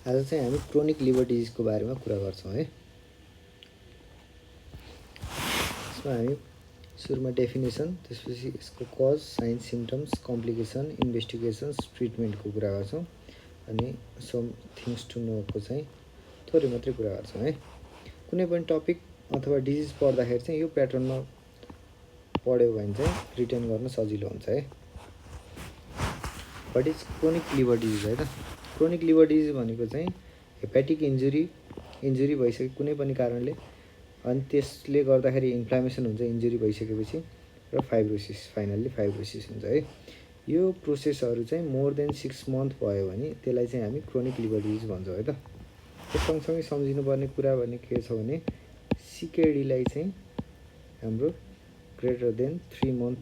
आज चाहिँ हामी क्रोनिक लिभर डिजिजको बारेमा कुरा गर्छौँ है। यसमा हामी सुरुमा डेफिनेसन, त्यसपछि यसको cause, science, symptoms, complication, investigations, ट्रिटमेन्टको कुरा गर्छौँ अनि सम थिङ्स टु नोको चाहिँ थोरै मात्रै कुरा गर्छौँ है। कुनै पनि टपिक अथवा डिजिज पढ्दाखेरि चाहिँ यो प्याटर्नमा पढ्यो भने चाहिँ रिटेन गर्न सजिलो हुन्छ है। What is chronic liver disease है त। क्रोनिक लिभर डिजिज भनेको चाहिँ हेपाटिक इन्जुरी भइसक्यो कुनै पनि कारणले, अनि त्यसले गर्दाखेरि इन्फ्लामेसन हुन्छ इन्जुरी भइसकेपछि, र फाइनल्ली फाइब्रोसिस हुन्छ है। यो प्रोसेसहरू चाहिँ मोर देन 6 मन्थ भयो भने त्यसलाई चाहिँ हामी क्रोनिक लिभर डिजिज भन्छौँ है त। त्यो सँगसँगै सम्झिनुपर्ने कुरा भने के छ भने सिकेडीलाई चाहिँ हाम्रो ग्रेटर देन 3 मन्थ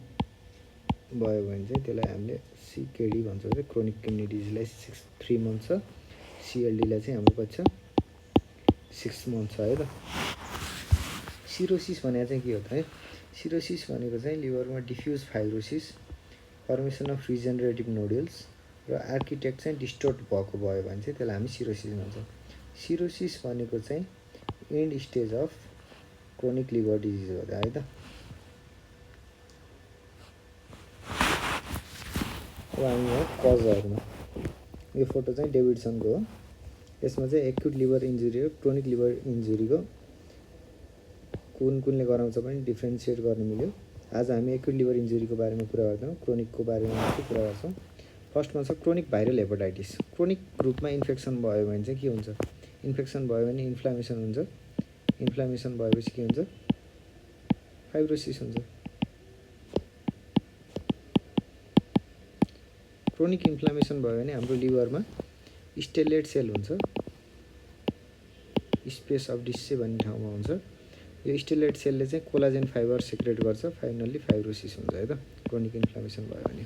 भयो भने चाहिँ त्यसलाई हामीले सिकेडी भन्छौँ है। क्रोनिक किडनी डिजिजलाई 3 मन्थ छ, सिएलडीलाई चाहिँ हाम्रो कति छ 6 मन्थ छ है त। सिरोसिस भनेको चाहिँ के हो त है। सिरोसिस भनेको चाहिँ लिभरमा diffuse fibrosis, formation of regenerative nodules र आर्किटेक्ट चाहिँ डिस्टोर्ट भएको भयो भने चाहिँ त्यसलाई हामी सिरोसिस भन्छौँ। सिरोसिस भनेको चाहिँ end stage of chronic liver disease हो है त। अब हामी यहाँ कजहरूमा, यो फोटो चाहिँ डेभिडसनको हो। यसमा चाहिँ एक्युट लिभर इन्जुरी र क्रोनिक लिभर इन्जुरीको कुनले गराउँछ पनि डिफ्रेन्सिएट गर्न मिल्यो। आज हामी एक्युट लिभर इन्जुरीको बारेमा कुरा गर्दैनौँ, क्रोनिकको बारेमा मात्रै कुरा गर्छौँ। फर्स्टमा छ क्रोनिक भाइरल हेपाटाइटिस। क्रोनिक ग्रुपमा इन्फेक्सन भयो भने चाहिँ के हुन्छ, इन्फेक्सन भयो भने इन्फ्लामेसन हुन्छ, इन्फ्लामेसन भएपछि के हुन्छ फाइब्रोसिस हुन्छ। क्रोनिक इन्फ्लामेसन भयो भने हाम्रो लिभरमा स्टेलेट सेल हुन्छ, स्पेस अफ डिस्से भन्ने ठाउँमा हुन्छ। यो स्टेलेट सेलले चाहिँ कोलाजेन फाइबर सेक्रेट गर्छ, फाइनल्ली फाइब्रोसिस हुन्छ है त क्रोनिक इन्फ्लामेसन भयो भने।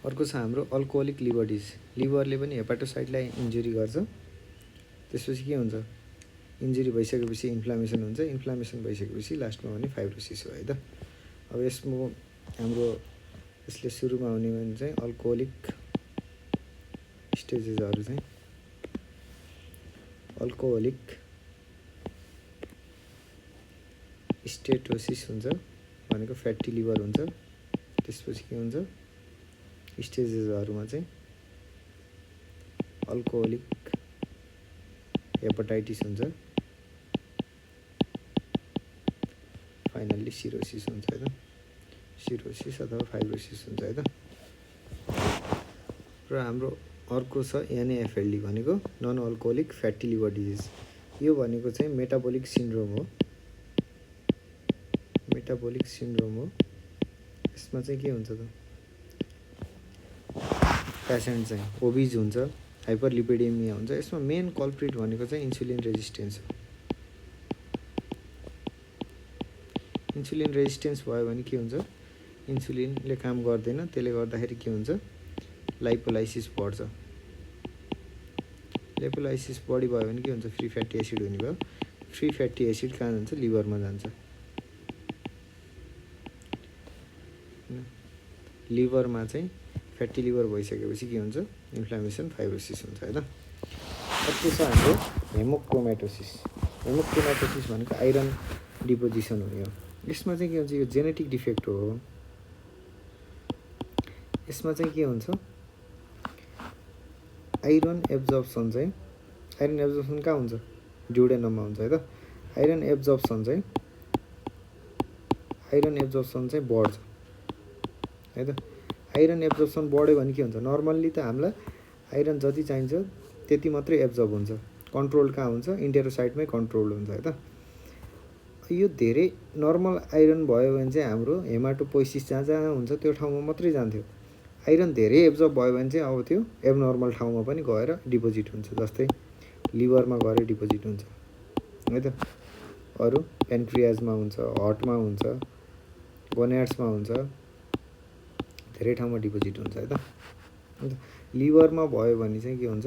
अर्को छ हाम्रो अल्कोहोलिक लिभर डिजिज। लिभरले पनि हेपाटोसाइटलाई इन्जुरी गर्छ, त्यसपछि के हुन्छ इन्जुरी भइसकेपछि इन्फ्लामेसन हुन्छ, इन्फ्लामेसन भइसकेपछि लास्टमा भने फाइब्रोसिस हो है त। अब यसमा हाम्रो यसले सुरुमा हुने भने चाहिँ अल्कोहोलिक स्टेजेसहरू चाहिँ अल्कोहोलिक स्टेटोसिस हुन्छ भनेको फ्याटी लिभर हुन्छ। त्यसपछि के हुन्छ स्टेजेसहरूमा चाहिँ अल्कोहोलिक हेपाटाइटिस हुन्छ, फाइनल्ली सिरोसिस हुन्छ है त। सिरोसिस अथवा फाइब्रोसिस हुन्छ है त। र हाम्रो अर्को छ एनएएफएलडी भनेको non alcoholic fatty liver disease. यो भनेको चाहिँ मेटाबोलिक सिन्ड्रोम हो, मेटाबोलिक सिन्ड्रोम हो। यसमा चाहिँ के हुन्छ त, पेसेन्ट चाहिँ ओबिज हुन्छ, हाइपरलिपिडेमिया हुन्छ। यसमा मेन कल्प्रिट भनेको चाहिँ इन्सुलिन रेजिस्टेन्स हो। इन्सुलिन रेजिस्टेन्स भयो भने के हुन्छ, इन्सुलिनले काम गर्दैन, त्यसले गर्दाखेरि के हुन्छ लाइपोलाइसिस बढ्छ। लाइपोलाइसिस बढी भयो भने के हुन्छ फ्री फ्याटी एसिड हुने भयो। फ्री फ्याटी एसिड कहाँ जान्छ लिभरमा जान्छ। लिभरमा चाहिँ फ्याटी लिभर भइसकेपछि के हुन्छ इन्फ्लामेसन फाइब्रोसिस हुन्छ है त। अर्को छ हाम्रो हेमोक्रोमेटोसिस। हेमोक्रोमेटोसिस भनेको आइरन डिपोजिसन हुने हो। यसमा चाहिँ के हुन्छ, यो जेनेटिक डिफेक्ट हो। यसमा चाहिँ के हुन्छ आइरन एब्जर्प्सन चाहिँ, आइरन एब्जर्प्सन कहाँ हुन्छ ड्युडेनममा हुन्छ है त। आइरन एब्जर्प्सन चाहिँ बढ्छ है त। आइरन एब्जर्प्सन बढ्यो भने के हुन्छ, नर्मल्ली त हामीलाई आइरन जति चाहिन्छ त्यति मात्रै एब्जर्ब हुन्छ, कन्ट्रोल कहाँ हुन्छ इन्टेरोसाइटमै कन्ट्रोल हुन्छ है त। यो धेरै नर्मल आइरन भयो भने चाहिँ हाम्रो हेमाटोपोइसिस जहाँ जहाँ हुन्छ त्यो ठाउँमा मात्रै जान्थ्यो। आइरन धेरै एब्जर्ब भयो भने चाहिँ अब त्यो एबनर्मल ठाउँमा पनि गएर डिपोजिट हुन्छ, जस्तै लिभरमा गएर डिपोजिट हुन्छ है त। अरू पेन्क्रियाजमा हुन्छ, हर्टमा हुन्छ, गोनाड्समा हुन्छ, धेरै ठाउँमा डिपोजिट हुन्छ है त। लिभरमा भयो भने चाहिँ के हुन्छ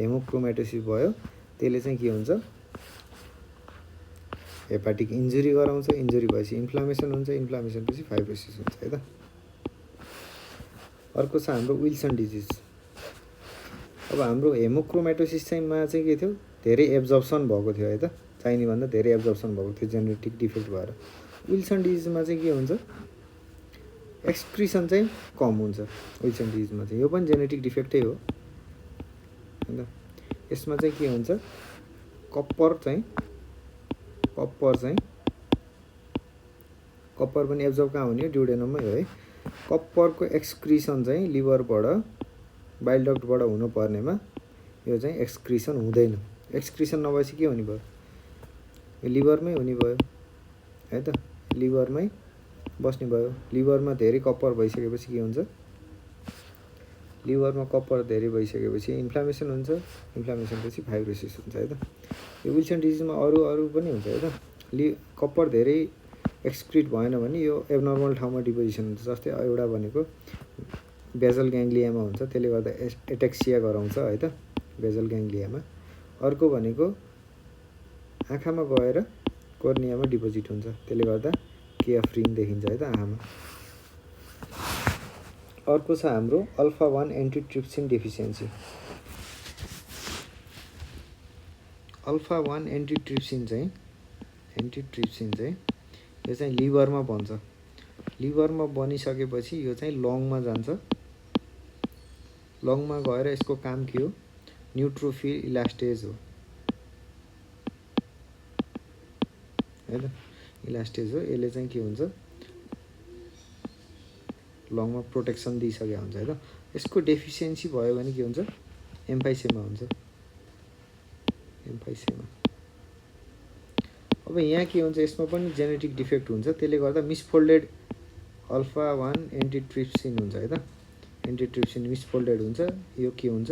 हेमोक्रोमेटोसिस भयो, त्यसले चाहिँ के हुन्छ हेपाटिक इन्जुरी गराउँछ, इन्जुरी भएपछि इन्फ्लामेसन हुन्छ, इन्फ्लामेसन पछि फाइब्रोसिस हुन्छ है त। अर्को छ हाम्रो विल्सन डिजिज। अब हाम्रो हेमोक्रोमेटोसिस चाहिँ मा चाहिँ के थियो, धेरै एब्जर्प्सन भएको थियो है त, चाहिने भन्दा धेरै एब्जर्प्सन भएको थियो जेनेटिक डिफेक्ट भएर। विल्सन डिजिजमा चाहिँ के हुन्छ, एक्सक्रिसन चाहिँ कम हुन्छ विल्सन डिजिजमा चाहिँ, यो पनि जेनेटिक डिफेक्टै हो हैन। यसमा चाहिँ के हुन्छ, कप्पर पनि एब्जर्ब कहाँ हुने, ड्युडेनममै हो है। कप्परको एक्सक्रिसन चाहिँ लिभरबाट बाइल डक्टबाट हुनुपर्नेमा यो चाहिँ एक्सक्रिसन हुँदैन। एक्सक्रिसन नभएपछि के हुने भयो, यो लिभरमै हुने भयो है त, लिभरमै बस्ने भयो। लिभरमा धेरै कप्पर भइसकेपछि के हुन्छ, लिभरमा कप्पर धेरै भइसकेपछि इन्फ्लामेसन हुन्छ, इन्फ्लामेसनपछि फाइब्रोसिस हुन्छ है त। यो विल्सन डिजिजमा अरू पनि हुन्छ है त। कप्पर धेरै एक्सक्रिट भएन भने यो एबनर्मल ठाउँमा डिपोजिसन हुन्छ। जस्तै एउटा भनेको बेजल ग्याङ्ग्लियामा हुन्छ, त्यसले गर्दा एटेक्सिया गराउँछ है त बेजल ग्याङ्ग्लियामा। अर्को भनेको आँखामा गएर कोर्नियामा डिपोजिट हुन्छ, त्यसले गर्दा केएफ रिङ देखिन्छ है त आँखामा। अर्को छ हाम्रो अल्फा 1 एन्टिट्रिप्सिन डेफिसियन्सी। अल्फा 1 एन्टिट्रिप्सिन चाहिँ यो चाहिँ लिभरमा बन्छ। लिभरमा बनिसकेपछि यो चाहिँ लङमा जान्छ। लङमा गएर यसको काम के हो, न्युट्रोफिल इलास्टेज हो है त, इलास्टेज हो। यसले चाहिँ के हुन्छ, लङमा प्रोटेक्सन दिइसकेको हुन्छ है त। यसको डेफिसियन्सी भयो भने के हुन्छ, एम्फाइसेमा हुन्छ, एम्फाइसेमा। अब यहाँ के हुन्छ, यसमा पनि जेनेटिक डिफेक्ट हुन्छ, त्यसले गर्दा मिसफोल्डेड अल्फा 1 एन्टिट्रिप्सिन हुन्छ है त। एन्टिट्रिप्सिन मिसफोल्डेड हुन्छ। यो के हुन्छ,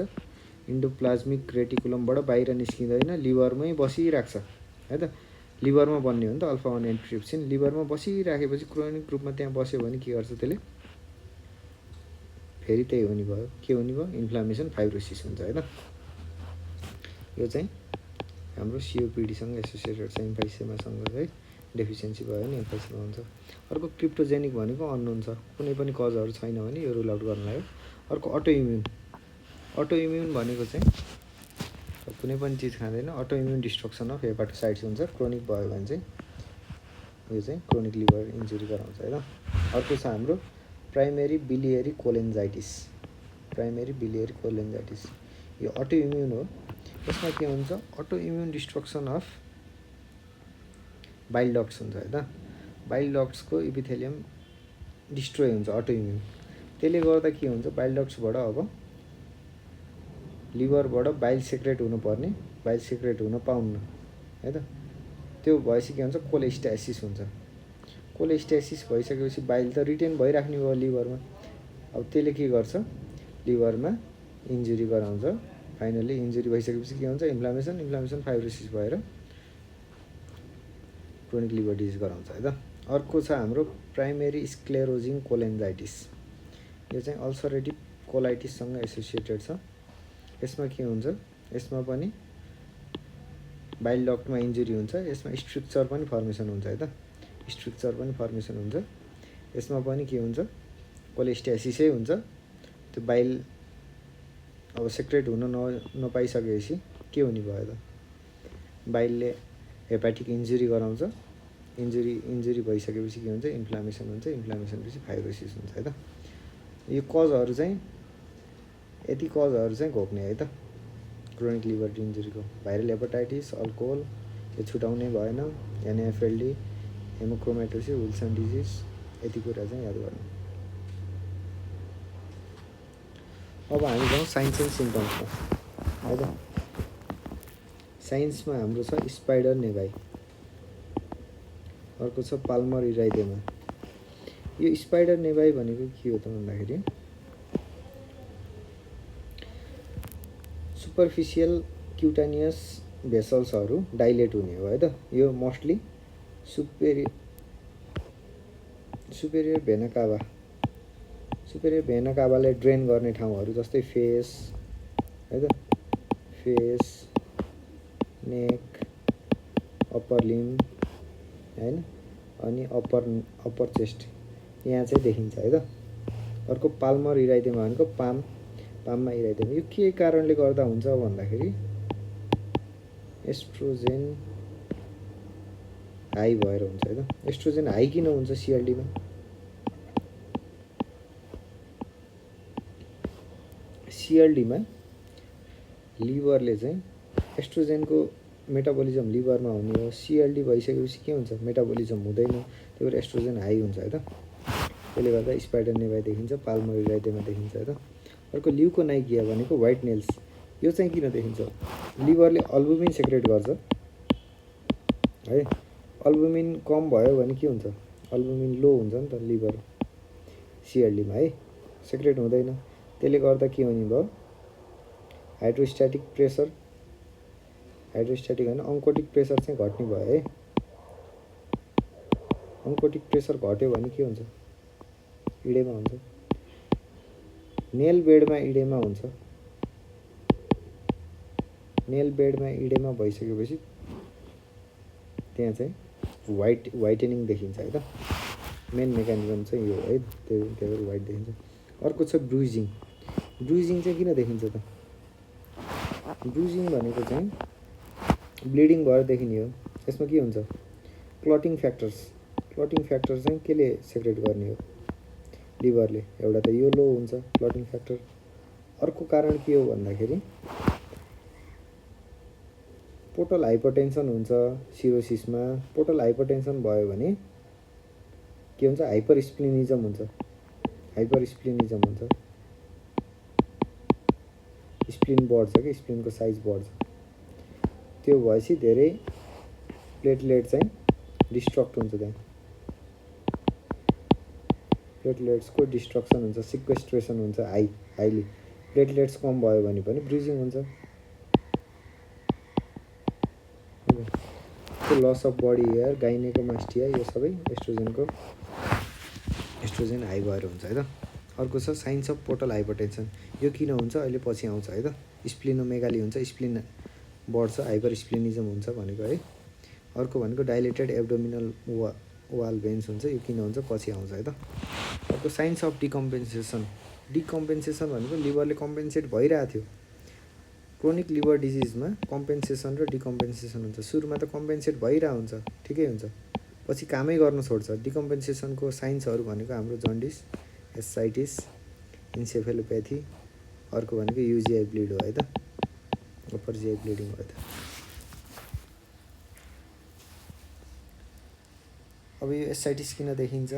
इन्डोप्लाज्मिक रेटिकुलमबाट बाहिर निस्किँदैन, लिभरमै बसिरहेको छ है त। लिभरमा बन्ने हो नि त अल्फा 1 एन्टिट्रिप्सिन। लिभरमा बसिराखेपछि क्रोनिक रूपमा त्यहाँ बस्यो भने के गर्छ, त्यसले फेरि त्यही हुने भयो, के हुने भयो, इन्फ्लामेसन फाइब्रोसिस हुन्छ है त। यो चाहिँ हाम्रो सिओपिडीसँग एसोसिएटेड छ, एम्फाइसेमासँग चाहिँ डेफिसियन्सी भयो भने एम्फाइसेमा हुन्छ। अर्को क्रिप्टोजेनिक भनेको अननोन छ, कुनै पनि कजहरू छैन भने यो रुल आउट गर्न लाग्यो। अर्को अटो इम्युन भनेको चाहिँ कुनै पनि चिज खाँदैन, अटो इम्युन डिस्ट्रक्सन अफ हेपाटोसाइट्स हुन्छ। क्रोनिक भयो भने चाहिँ यो चाहिँ क्रोनिक लिभर इन्जुरी गराउँछ है त। अर्को छ हाम्रो प्राइमेरी बिलियरी कोलेन्जाइटिस। यो अटो इम्युन हो। यसमा के हुन्छ, auto immune destruction of bile ducts हुन्छ है त। बाइल डक्ट्सको इपिथेलियम डिस्ट्रोय हुन्छ अटो इम्युन। त्यसले गर्दा के हुन्छ, बाइल डक्ट्सबाट अब लिभरबाट बाइल सेक्रेट हुनुपर्ने, बाइल सेक्रेट हुन पाउन्न है त। त्यो भएपछि के हुन्छ, कोलेस्टासिस हुन्छ। कोलेस्टासिस भइसकेपछि बाइल त रिटेन भइराख्ने भयो लिभरमा। अब त्यसले के गर्छ, लिभरमा इन्जुरी गराउँछ। फाइनली इन्जुरी भइसकेपछि के हुन्छ, इन्फ्लामेसन फाइब्रोसिस भएर क्रोनिक लिभर डिजिज गराउँछ है त। अर्को छ हाम्रो प्राइमेरी स्क्लेरोजिङ कोलेन्जाइटिस। यो चाहिँ अल्सरेटिभ कोलाइटिससँग एसोसिएटेड छ। यसमा के हुन्छ, यसमा पनि बाइल डक्टमा इन्जुरी हुन्छ। यसमा स्ट्रक्चर पनि फर्मेसन हुन्छ है त, यसमा पनि के हुन्छ, कोलेस्टासिसै हुन्छ। त्यो बाइल अब सेक्रेट हुन नपाइसकेपछि के हुने भयो त, बाइलले हेपाटिक इन्जुरी गराउँछ। इन्जुरी भइसकेपछि के हुन्छ, इन्फ्लामेसन हुन्छ। इन्फ्लामेसनपछि फाइब्रोसिस हुन्छ है त। यो कजहरू चाहिँ यति कजहरू चाहिँ घोक्ने है त क्रोनिक लिभर इन्जुरीको। भाइरल हेपाटाइटिस, अल्कोहल, यो छुटाउनै भएन, एनएफएलडी, हेमोक्रोमेटोसिस, विल्सन डिजिज, यति कुरा चाहिँ याद गर्नु। अब हामी जाउँ साइन्स एन्ड सिम्पटम्समा है त। साइन्समा हाम्रो छ स्पाइडर नेभाइ, अर्को छ पाल्मर इराइदेमा। यो स्पाइडर नेभाइ भनेको के हो त भन्दाखेरि, सुपरफिसियल क्युटानियस भेसल्सहरू डाइलेट हुने हो है त। यो मोस्टली सुपेरियर भेना काभालाई ड्रेन गर्ने ठाउँहरू, जस्तै फेस है त, फेस, नेक, अप्पर लिम्ब हैन, अनि अप्पर चेस्ट, यहाँ चाहिँ देखिन्छ है त। अर्को पाल्मर इराइदेमा भनेको पाममा आइरहेको यो के कारणले गर्दा हुन्छ भन्दाखेरि एस्ट्रोजेन हाई भएर हुन्छ है त। एस्ट्रोजेन हाई किन हुन्छ सिएलडीमा? सिएलडीमा लिभरले चाहिँ एस्ट्रोजेनको मेटाबोलिजम लिभरमा हुने हो। सिएलडी भइसकेपछि के हुन्छ? मेटाबोलिजम हुँदैन, त्यही भएर एस्ट्रोजेन हाई हुन्छ है त। त्यसले गर्दा स्पाइडर नेभाइ देखिन्छ, पाल्मर इराइडेमा देखिन्छ है त। अर्को ल्युकोनाइकिया भनेको व्हाइट नेल्स, यो चाहिँ किन देखिन्छ? लिभरले अल्बुमिन सेक्रेट गर्छ है। अल्बुमिन कम भयो भने के हुन्छ? अल्बुमिन लो हुन्छ नि त लिभर सिएलडीमा है, सेक्रेट हुँदैन। त्यसले गर्दा के हुने भयो? हाइड्रोस्ट्याटिक प्रेसर, हाइड्रोस्ट्याटिक होइन अन्कोटिक प्रेसर चाहिँ घट्ने भयो है। अन्कोटिक प्रेसर घट्यो भने के हुन्छ? इडेमा हुन्छ, नेल बेडमा इडेमा हुन्छ। नेल बेडमा इडेमा भइसकेपछि त्यहाँ चाहिँ व्हाइटेनिङ देखिन्छ है त। मेन मेकानिजम चाहिँ यो है, त्यही भएर व्हाइट देखिन्छ। अर्को छ ब्रुइजिङ। ब्रुइजिङ चाहिँ किन देखिन्छ त? ब्रुइजिङ भनेको चाहिँ ब्लिडिङ भएर देखिने हो। यसमा के हुन्छ? क्लटिङ फ्याक्टर्स, क्लटिङ फ्याक्टर चाहिँ केले सेक्रेट गर्ने हो? लिभरले। एउटा त यो लो हुन्छ क्लटिङ फ्याक्टर। अर्को कारण के हो भन्दाखेरि पोर्टल हाइपरटेन्सन हुन्छ सिरोसिसमा। पोर्टल हाइपरटेन्सन भयो भने के हुन्छ? हाइपर स्प्लिनिजम हुन्छ, हाइपर स्प्लिनिजम हुन्छ। स्प्लिन बढ्छ कि स्प्लिनको साइज बढ्छ। त्यो भएपछि धेरै प्लेटलेट चाहिँ डिस्ट्रक्ट हुन्छ, त्यहाँ प्लेटलेट्सको डिस्ट्रक्सन हुन्छ, सिक्वेस्ट्रेसन हुन्छ हाइली। प्लेटलेट्स कम भयो भने पनि ब्रुइजिङ हुन्छ। त्यो loss of body hair, gynaecomastia, यो सबै एस्ट्रोजेन हाई भएर हुन्छ है त। अर्को छ साइन्स अफ पोर्टल हाइपरटेन्सन। यो किन हुन्छ अहिले पछि आउँछ है त। स्प्लिनोमेगाली हुन्छ, स्प्लिन बढ्छ, हाइपर स्प्लिनिजम हुन्छ भनेको है। अर्को भनेको डाइलेटेड एब्डोमिनल वाल भेन्स हुन्छ, यो किन हुन्छ पछि आउँछ है त। अर्को साइन्स अफ डिकम्पेन्सेसन। डिकम्पेन्सेसन भनेको लिभरले कम्पेन्सेट भइरहेको थियो। क्रोनिक लिभर डिजिजमा कम्पेन्सेसन र डिकम्पेन्सेसन हुन्छ। सुरुमा त कम्पेन्सेट भइरहेको हुन्छ, ठिकै हुन्छ, पछि कामै गर्न छोड्छ। डिकम्पेन्सेसनको साइन्सहरू भनेको हाम्रो जन्डिस, एसाइटिस, इन्सेफेलोप्याथी। अर्को भनेको युजिआई ब्लिड हो है त, अप्पर जिआई ब्लिडिङ हो है त। अब यो एसाइटिस किन देखिन्छ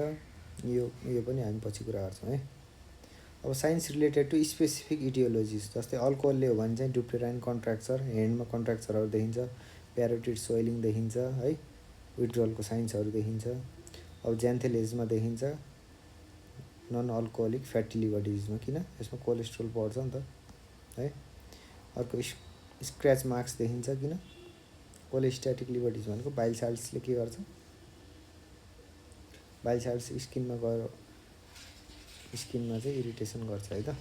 यो पनि हामी पछि कुरा गर्छौँ है। अब साइन्स रिलेटेड टु स्पेसिफिक इटियोलोजिज, जस्तै अल्कोहलले हो भने चाहिँ डुप्टेराइन कन्ट्र्याक्चर, ह्यान्डमा कन्ट्र्याक्चरहरू देखिन्छ, प्यारोटिड सोइलिङ देखिन्छ है, विड्रलको साइन्सहरू देखिन्छ। अब ज्यान्थेलेजमा देखिन्छ, नन अल्कोहलिक फ्याटी लिभर डिजिजमा। किन? यसमा कोलेस्ट्रोल बढ्छ नि त है। अर्को स्क्रैच मार्क्स देखिन्छ, किन? कोलेस्ट्याटिक लिभर डिजिज भनेको बाइल साल्ट्सले के गर्छ? बाइल साल्ट्स स्किनमा गएर स्किनमा चाहिँ इरिटेसन गर्छ है त।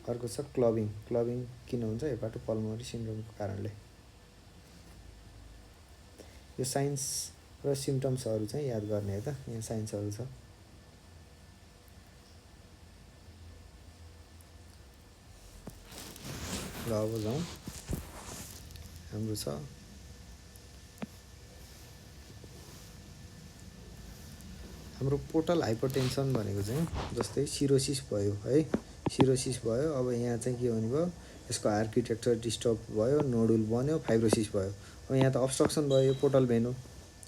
अर्को छ क्लबिङ। क्लबिङ किन हुन्छ? हेपाटो पल्मोनरी सिन्ड्रोमको कारणले। यो साइन्स र सिम्पटम्सहरू चाहिँ याद गर्ने है त, यहाँ साइन्सहरू छ। ल अब जाउँ, हाम्रो छ हाम्रो पोर्टल हाइपरटेन्सन भनेको चाहिँ जस्तै सिरोसिस भयो है, सिरोसिस भयो। अब यहाँ चाहिँ के हुने भयो? यसको आर्किटेक्चर डिस्टर्ब भयो, नोडुल बन्यो, फाइब्रोसिस भयो। अब यहाँ त अब्स्ट्रक्सन भयो, यो पोर्टल भेन हो,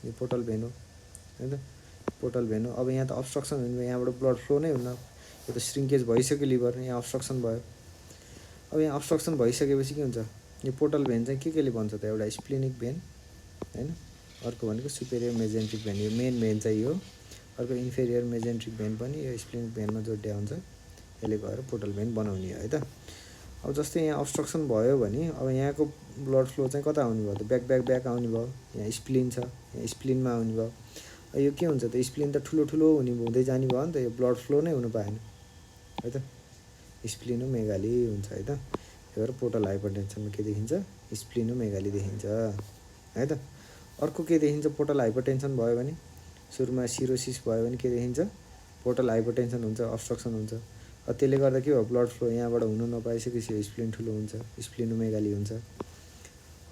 यो पोर्टल भेन हो है त, पोर्टल भेन हो। अब यहाँ त अब्स्ट्रक्सन हुने भयो, यहाँबाट ब्लड फ्लो नै हुन्न, यो त श्रिङ्केज भइसक्यो लिभर, यहाँ अब्स्ट्रक्सन भयो। अब यहाँ अब्स्ट्रक्सन भइसकेपछि के हुन्छ? यो पोर्टल भेन चाहिँ केले बन्छ त? एउटा स्प्लिनिक भेन हैन, अर्को भनेको सुपेरियर मेजेन्ट्रिक भेन, यो मेन भेन चाहिँ यो। अर्को इन्फेरियर मेजेन्ट्रिक भेन पनि यो स्प्लिनिक भेनमा जोडिया हुन्छ, यसले गएर पोर्टल भेन बनाउने है त। अब जस्तै यहाँ अब्स्ट्रक्सन भयो भने अब यहाँको ब्लड फ्लो चाहिँ कता आउने भयो त? ब्याक आउने भयो। यहाँ स्प्लिन छ, यहाँ स्प्लिनमा आउने भयो। यो के हुन्छ त? स्प्लिन त ठुलो ठुलो हुँदै जाने भयो नि त, यो ब्लड फ्लो नै हुनु पाएन है त, स्प्लिनोमेगाली हुन्छ है त। त्यही भएर पोर्टल हाइपरटेन्सनमा के देखिन्छ? स्प्लिनोमेगाली देखिन्छ है त। अर्को के देखिन्छ? पोर्टल हाइपरटेन्सन भयो भने सुरुमा सिरोसिस भयो भने के देखिन्छ? पोर्टल हाइपरटेन्सन हुन्छ, अब्स्ट्रक्सन हुन्छ। त्यसले गर्दा के हो ब्लड फ्लो यहाँबाट हुन नपाइसकेपछि स्प्लिन ठुलो हुन्छ, स्प्लिनोमेगाली हुन्छ।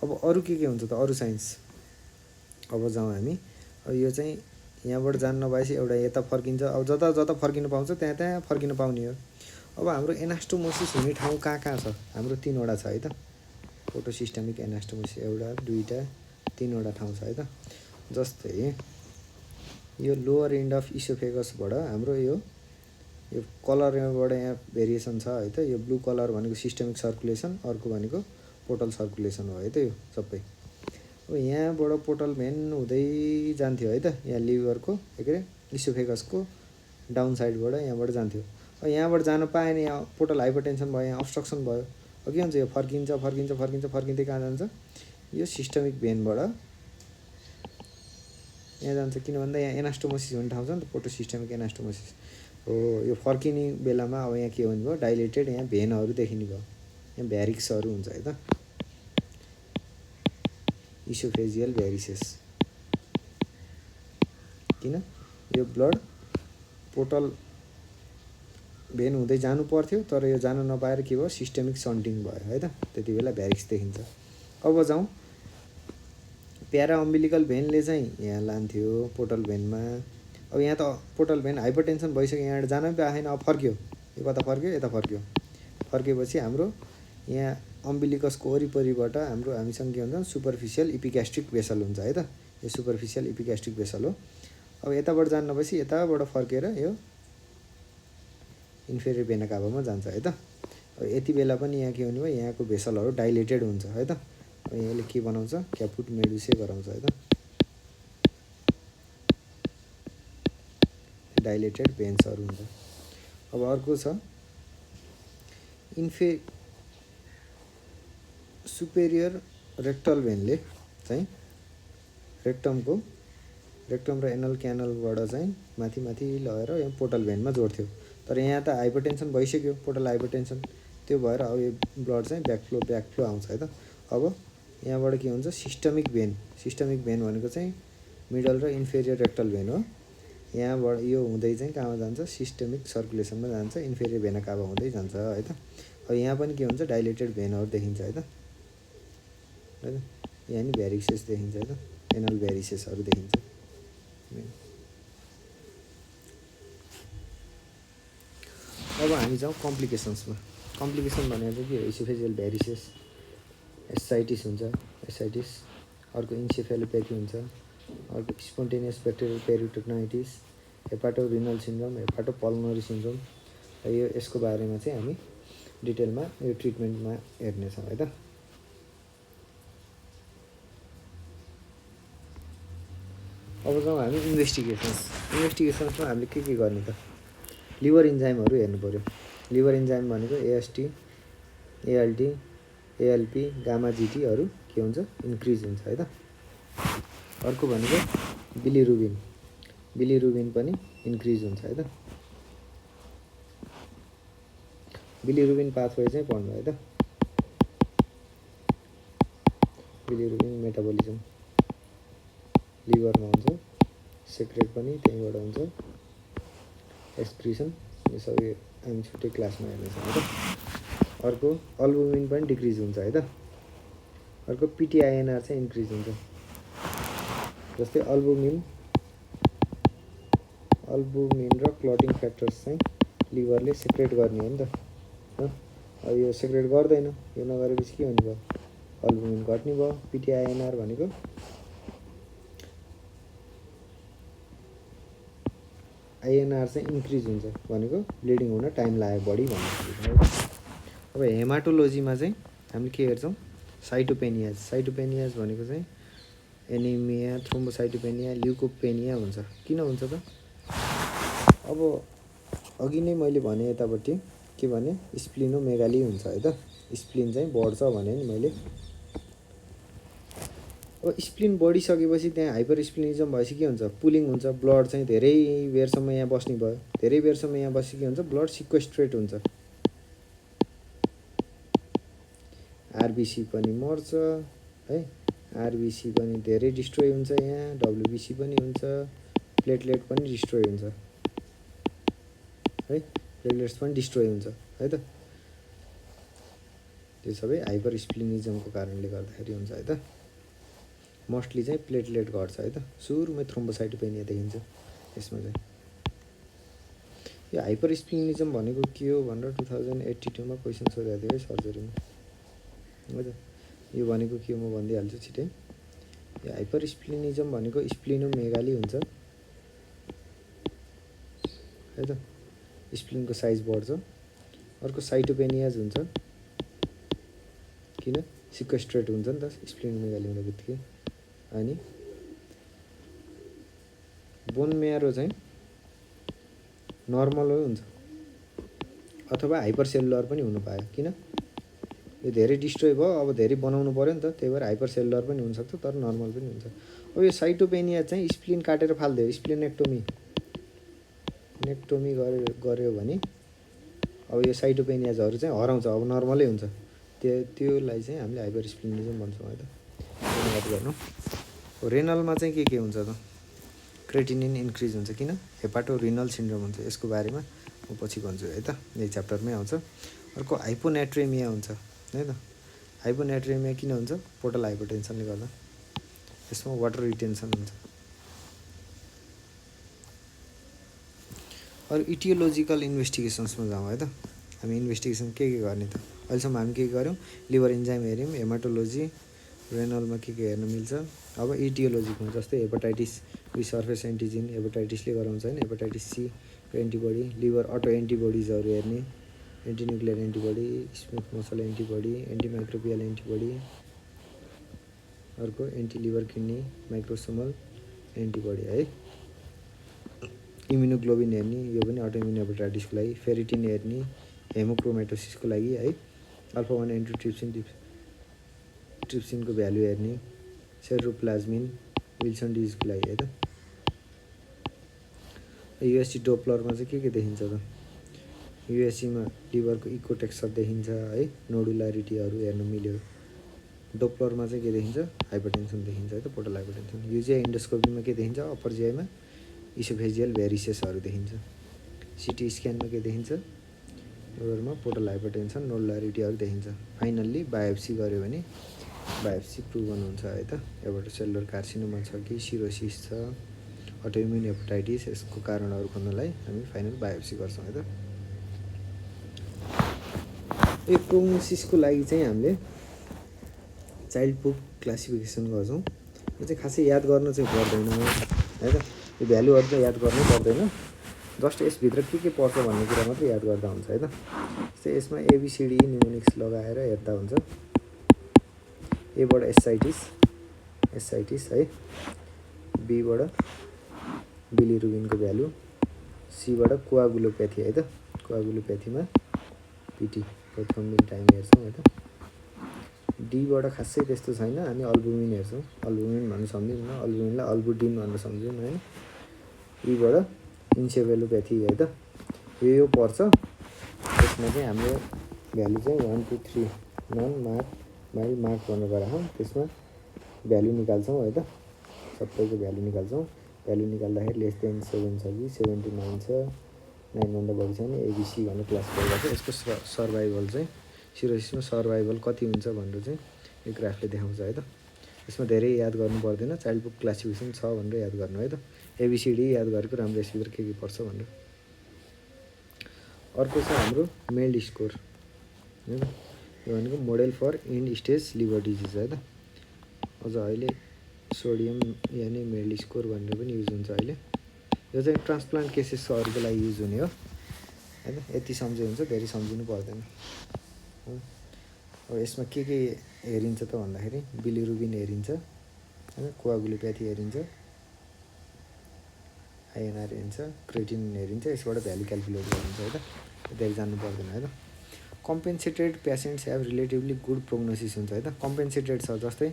अब अरू के हुन्छ त अरू साइन्स अब जाउँ हामी। अब यो चाहिँ यहाँबाट जान नपाएपछि एउटा यता फर्किन्छ, अब जता जता फर्किन पाउँछ त्यहाँ त्यहाँ फर्किन पाउने हो। अब हाम्रो एनास्टोमोसिस हुने ठाउँ कहाँ कहाँ छ? हाम्रो 3वटा छ है त। फोटोसिस्टमिक एनास्टोमोसिस एउटा 2टा 3वटा ठाउँ छ है त। जस्तै यो लोअर एन्ड अफ इसोफेगसबाट हाम्रो यो कलरबाट यहाँ भेरिएसन छ है त। यो ब्लू कलर भनेको सिस्टमिक सर्कुलेसन, अर्को भनेको पोर्टल सर्कुलेसन हो है त यो सबै। अब यहाँबाट पोर्टल भेन हुँदै जान्थ्यो है त, यहाँ लिभरको के अरे इसोफेगसको डाउन साइडबाट यहाँबाट जान्थ्यो। अब यहाँबाट जान पाएन, यहाँ पोर्टल हाइपरटेन्सन भयो, यहाँ अब्स्ट्रक्सन भयो। अब के हुन्छ यो फर्किन्छ फर्किन्छ फर्किन्छ फर्किँदै कहाँ जान्छ? यो सिस्टमिक भेनबाट यहाँ जान्छ, किन भन्दा यहाँ एनास्टोमोसिस हुने ठाउँ छ नि त, फोटोसिस्टमिक एनास्टोमोसिस हो। यो फर्किने बेलामा अब यहाँ के हुने भयो? डाइलेटेड यहाँ भेनहरू देखिने भयो, यहाँ भ्यारिक्सहरू हुन्छ है त, इसोफेजियल भ्यारिसेस। किन? यो ब्लड पोर्टल भेन हुँदै जानु पर्थ्यो, तर यो जान नपाएर के भयो? सिस्टमिक सन्टिङ भयो है त, त्यति बेला भ्यारिक्स देखिन्छ। अब जाउँ प्यारा अम्बिलिकल भेनले चाहिँ यहाँ लान्थ्यो पोर्टल भेनमा। अब यहाँ त पोर्टल भेन हाइपरटेन्सन भइसक्यो, यहाँबाट जान पनि पाएन, अब फर्क्यो, यो कता फर्क्यो? यता फर्क्यो। फर्केपछि हाम्रो यहाँ अम्बिलिकसको वरिपरिबाट हामीसँग के हुन्छ? सुपरफिसियल इपिग्यास्ट्रिक भेसल हुन्छ है त, यो सुपरफिसियल इपिग्यास्ट्रिक भेसल हो। अब यताबाट जान नभएपछि यताबाट फर्केर यो इन्फेरियर भेना काभामा जान्छ है त। अब यति बेला पनि यहाँ के हुने भयो? यहाँको भेसलहरू डाइलेटेड हुन्छ है त। यसले के बनाउँछ? क्यापुट मेडुसे गराउँछ है त, डाइलेटेड भेन्सहरू हुन्छ। अब अर्को छ सुपेरियर रेक्टल भेनले चाहिँ रेक्टम र एनल क्यानलबाट चाहिँ माथि माथि लगेर यहाँ पोर्टल भेनमा जोड्थ्यो। तर यहाँ त हाइपरटेन्सन भइसक्यो, पोर्टल हाइपरटेन्सन, त्यो भएर अब यो ब्लड चाहिँ ब्याकफ्लो आउँछ है त। अब यहाँबाट के हुन्छ? सिस्टमिक भेन भनेको चाहिँ मिडल र इन्फेरियर रेक्टल भेन हो। यहाँबाट यो हुँदै चाहिँ कहाँमा जान्छ? सिस्टमिक सर्कुलेसनमा जान्छ, इन्फेरियर भेना काभा हुँदै जान्छ है त। अब यहाँ पनि के हुन्छ? डाइलेटेड भेनहरू देखिन्छ है त, यहाँ नि भ्यारिसेस देखिन्छ है त, एनल भ्यारिसेसहरू देखिन्छ। अब हामी जाउँ कम्प्लिकेसन्समा। कम्प्लिकेसन भनेको चाहिँ के हो? इसोफेजियल भ्यारिसेस, एसाइटिस हुन्छ, एसाइटिस, अर्को इन्सेफेलोप्याथी हुन्छ, अर्को spontaneous bacterial peritonitis, hepatorenal syndrome, hepatopulmonary syndrome. यो यसको बारेमा चाहिँ हामी डिटेलमा यो ट्रिटमेन्टमा हेर्नेछौँ है त। अब जाउँ हामी इन्भेस्टिगेसन्समा हामीले के गर्ने त? लिभर इन्जाइमहरू हेर्नु पऱ्यो। लिभर इन्जाइम भनेको एएसटी, एएलटी, एएलपी, गामा जिटीहरू के हुन्छ? इन्क्रिज हुन्छ है त। अर्को भनेको बिलिरुबिन पनि इन्क्रिज हुन्छ है त। बिलिरुबिन पाथवे चाहिँ पढ्नु है त, बिलिरुबिन मेटाबोलिजम लिभरमा हुन्छ, सेक्रेट पनि त्यहीँबाट हुन्छ, एक्सक्रिसन, यो सबै हामी छुट्टै क्लासमा हेर्नेछौँ है त। अर्को अल्बुमिन पनि डिक्रिज हुन्छ है त। अर्को पिटिआइएनआर चाहिँ इन्क्रिज हुन्छ। जस्तै अल्बुमिन र क्लटिङ फ्याक्टर्स चाहिँ लिभरले सेक्रेट गर्ने हो नि त। अब यो सेक्रेट गर्दैन, यो नगरेपछि के हुने भयो? अल्बुमिन घट्ने भयो। पिटिआइएनआर भनेको आइएनआर चाहिँ इन्क्रिज हुन्छ भनेको ब्लिडिङ हुन टाइम लाग्यो बढी भन्ने। अब हेमाटोलोजीमा चाहिँ हामीले के हेर्छौँ? साइटोपेनियाज भनेको चाहिँ एनिमिया, थ्रोम्बोसाइटोपेनिया, ल्युकोपेनिया हुन्छ। किन हुन्छ त? अब अघि नै मैले भने यतापट्टि के भने? स्प्लिनोमेगाली हुन्छ है त, स्प्लिन चाहिँ बढ्छ भने नि मैले। अब स्प्लिन बढिसकेपछि त्यहाँ हाइपर स्प्लिनिजम भएपछि के हुन्छ? पुलिङ हुन्छ, ब्लड चाहिँ धेरै बेरसम्म यहाँ बस्ने भयो। धेरै बेरसम्म यहाँ बसेपछि के हुन्छ? ब्लड सिक्वेस्ट्रेट हुन्छ, आरबिसी पनि मर्छ है, आरबिसी पनि धेरै डिस्ट्रोय हुन्छ, यहाँ डब्लुबिसी पनि हुन्छ, प्लेटलेट पनि डिस्ट्रोय हुन्छ है। प्लेटलेट्स पनि डिस्ट्रोय हुन्छ है त। त्यो सबै हाइपर स्प्लिनिजमको कारणले गर्दाखेरि हुन्छ है त। मोस्टली चाहिँ प्लेटलेट घट्छ है त। सुरुमै थ्रोम्बोसाइटोपेनिया देखिन्छ यसमा चाहिँ। यो हाइपर स्प्लिनिजम भनेको के हो भनेर 2082 क्वेसन सोधेको थियो है सर्जरीमा है त। यो भनेको के हो म भनिदिइहाल्छु छिटै। यो हाइपर स्प्लिनिजम भनेको स्प्लिनोमेगाली हुन्छ है त, स्प्लिनको साइज बढ्छ। अर्को साइटोपेनियाज हुन्छ, किन सिक्वेस्ट्रेट हुन्छ नि त स्प्लिनोमेगाली हुने बित्तिकै। अनि बोन म्यारो चाहिँ नर्मलै हुन्छ अथवा हाइपर सेलुलर पनि हुनु पायो, किन यो धेरै डिस्ट्रोय भयो, अब धेरै बनाउनु पर्यो नि त, त्यही भएर हाइपर सेलुलर पनि हुनसक्छ तर नर्मल पनि हुन्छ। अब यो साइटोपेनिया चाहिँ स्प्लिन काटेर फालिदियो, स्प्लिनेक्टोमी गर्यो भने अब यो साइटोपेनियाजहरू चाहिँ हराउँछ, अब नर्मलै हुन्छ। त्योलाई चाहिँ हामीले हाइपर स्प्लिनिजम भन्छौँ है त। याद गर्नु। रेनलमा चाहिँ के हुन्छ त, क्रेटिनिन इन्क्रिज हुन्छ, किन हेपाटो रिनल सिन्ड्रोम हुन्छ। यसको बारेमा म पछि भन्छु है त, यही च्याप्टरमै आउँछ। अर्को हाइपोनेट्रेमिया हुन्छ है त। हाइपोनेट्रेमिया किन हुन्छ, पोर्टल हाइपरटेन्सनले गर्दा। यसमा वाटर रिटेन्सन हुन्छ। अरू इटियोलोजिकल इन्भेस्टिगेसन्समा जाउँ है त। हामी इन्भेस्टिगेसन के गर्ने त, अहिलेसम्म हामी के गऱ्यौँ, लिभर इन्जाइम हेऱ्यौँ, हेमाटोलोजी, रेनलमा के हेर्न मिल्छ। अब इटियोलोजीमा जस्तै हेपाटाइटिस सर्फेस एन्टिजिन, हेपाटाइटिसले गराउँछ होइन, hepatitis C antibody, liver auto एन्टिबडिजहरू हेर्ने, antinuclear antibody, smooth muscle antibody, antimicrobial antibody, अर्को anti liver kidney microsomal antibody है। इम्युनोग्लोबिन हेर्ने, यो पनि अटोइम्युन हेपाटाइटिसको लागि। फेरिटिन हेर्ने, हेमोक्रोमेटोसिसको लागि है। अल्फा 1 एन्टिट्रिप्सिनको भ्यालु हेर्ने, सेरोप्लाज्मिन विल्सन डिजिजको लागि है त। युएसजी डोप्लरमा चाहिँ के देखिन्छ त, युएसजीमा लिभरको इको टेक्सचर देखिन्छ है, नोडुलारिटीहरू हेर्न मिल्यो। डोप्लरमा चाहिँ के देखिन्छ, हाइपरटेन्सन देखिन्छ है त, पोर्टल हाइपरटेन्सन। युजिआई इन्डोस्कोपीमा के देखिन्छ, अप्पर जिआईमा इसोफेजियल भेरिसेसहरू देखिन्छ। सिटी स्क्यानमा के देखिन्छ, लिभरमा पोर्टल हाइपरटेन्सन, नोडुलारिटीहरू देखिन्छ। फाइनल्ली बायोप्सी गऱ्यो भने बायोप्सी प्रुभन हुन्छ है त, एउटा सेलुलर कार्सिनोमा छ कि सिरोसिस छ, अटोइम्युन हेपाटाइटिस, यसको कारणहरू खोज्नलाई हामी फाइनल बायोप्सी गर्छौँ है त। यो प्रोग्नोसिसको लागि चाहिँ हामीले चाइल्ड पोक क्लासिफिकेसन गर्छौँ। यो चाहिँ खासै याद गर्नु चाहिँ पर्दैन है त, यो भ्यालुहरू चाहिँ याद गर्नै पर्दैन, जस्ट यसभित्र के पर्छ भन्ने कुरा मात्रै याद गर्दा हुन्छ है त। जस्तै यसमा एबिसिडी न्युमोनिक्स लगाएर हेर्दा हुन्छ। एबाट एसाइटिस है, बीबाट बिलिरुबिनको भ्यालु, सीबाट कोआगुलोप्याथी है त, कोआगुलोप्याथीमा पिटी प्रोथ्रोम्बिन टाइम हेर्छौँ है त। डीबाट खासै त्यस्तो छैन, हामी अल्बुमिन हेर्छौँ। अल्बुमिन भन्नु सम्झिँदैन, अल्बुमिनलाई अल्बुडिन भनेर सम्झौँ होइन। ईबाट इन्सेफेलोप्याथी है त, यो पर्छ। त्यसमा चाहिँ हाम्रो भ्यालु चाहिँ 1 2 3 नन मार्क बाई मार्क भनेर गराछौँ। त्यसमा भ्यालु निकाल्छौँ है त, सबैको भ्यालु निकाल्छौँ। भ्यालु निकाल्दाखेरि लेस देन 7 छ कि 79 छ, 9भन्दा बढी छ भने एबिसी भनेर क्लासिफाई गर्छ। यसको सर्भाइभल चाहिँ सिरोसिसमा सर्भाइभल कति हुन्छ भनेर चाहिँ यो ग्राफले देखाउँछ है त। यसमा धेरै याद गर्नु पर्दैन, चाइल्ड बुक क्लासिफिकेसन छ भनेर याद गर्नु है त। एबिसिडी याद गरेको राम्रो, यसभित्र के पर्छ भनेर। अर्को छ हाम्रो मेल्ड स्कोर होइन, यो भनेको model for end stage liver disease है त। अझ अहिले सोडियम यानि मेल्ड स्कोर भनेर पनि युज हुन्छ अहिले। यो चाहिँ ट्रान्सप्लान्ट केसेसहरूको लागि युज हुने हो है त। यति सम्झे हुन्छ, धेरै सम्झिनु पर्दैन। अब यसमा के हेरिन्छ त भन्दाखेरि बिलिरुबिन हेरिन्छ होइन, कोआगुलोप्याथी हेरिन्छ, आइएनआर हेरिन्छ, क्रेटिनिन हेरिन्छ। यसबाट भ्यालु क्यालकुलेट गरिन्छ है त, धेरै जान्नु पर्दैन है त। Compensated patients have relatively good prognosis हुन्छ है त। कम्पेन्सेटेड छ, जस्तै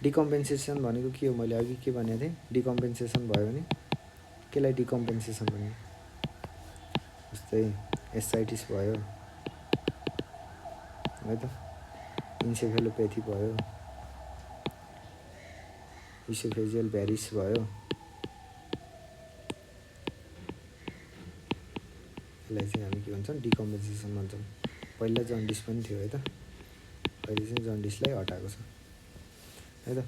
डिकम्पेन्सेसन भनेको के हो, मैले अघि के भनेको थिएँ, डिकम्पेन्सेसन भयो भने केलाई डिकम्पेन्सेसन भन्ने, जस्तै एसाइटिस भयो है त, इन्सेफेलोप्याथी भयो, इसोफेजियल भ्यारिस भयो, यसलाई चाहिँ हामी के भन्छौँ, डिकम्पोजिसन भन्छौँ। पहिला जन्डिस पनि थियो है त, अहिले चाहिँ जन्डिसलाई हटाएको छ है त।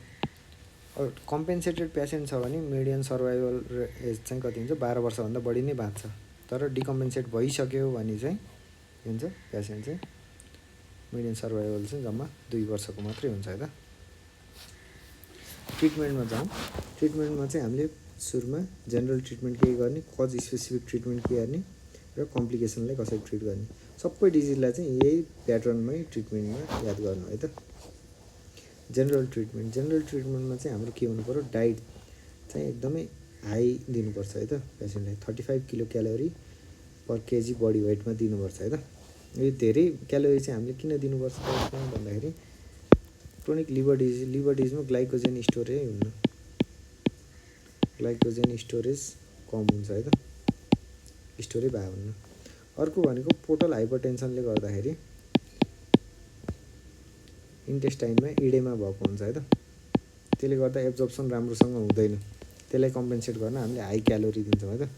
अब कम्पेन्सेटेड पेसेन्ट छ भने मिडियन सर्भाइभल एज चाहिँ कति हुन्छ, 12 वर्षभन्दा बढी नै बाँच्छ। तर डिकम्पेन्सेट भइसक्यो भने चाहिँ के हुन्छ, पेसेन्ट चाहिँ मिडियन सर्भाइभल चाहिँ जम्मा 2 वर्षको मात्रै हुन्छ है त। ट्रिटमेन्टमा जाउँ। ट्रिटमेन्टमा चाहिँ हामीले सुरुमा जेनरल ट्रिटमेन्ट के गर्ने, कज स्पेसिफिक ट्रिटमेन्ट के गर्ने र कम्प्लिकेसनलाई कसरी ट्रिट गर्ने, सबै डिजिजलाई चाहिँ यही प्याटर्नमै ट्रिटमेन्टमा याद गर्नु है त। जेनरल ट्रिटमेन्टमा चाहिँ हाम्रो के हुनु पऱ्यो, डाइट चाहिँ एकदमै हाई दिनुपर्छ है त पेसेन्टलाई। 35 kilo calorie per KG body वेटमा दिनुपर्छ है त। यो धेरै क्यालोरी चाहिँ हामीले किन दिनुपर्छ त्यसमा भन्दाखेरि क्रोनिक लिभर डिजिजमा ग्लाइकोजेन स्टोरेज हुन्न, ग्लाइकोजेन स्टोरेज कम हुन्छ है त, स्टोरै भए हुन्न। अर्को भनेको पोर्टल हाइपरटेन्सनले गर्दाखेरि इन्टेस्टाइनमा इडेमा भएको हुन्छ है त, त्यसले गर्दा एब्जर्प्सन राम्रोसँग हुँदैन। त्यसलाई कम्पेन्सेट गर्न हामीले हाई क्यालोरी दिन्छौँ है त,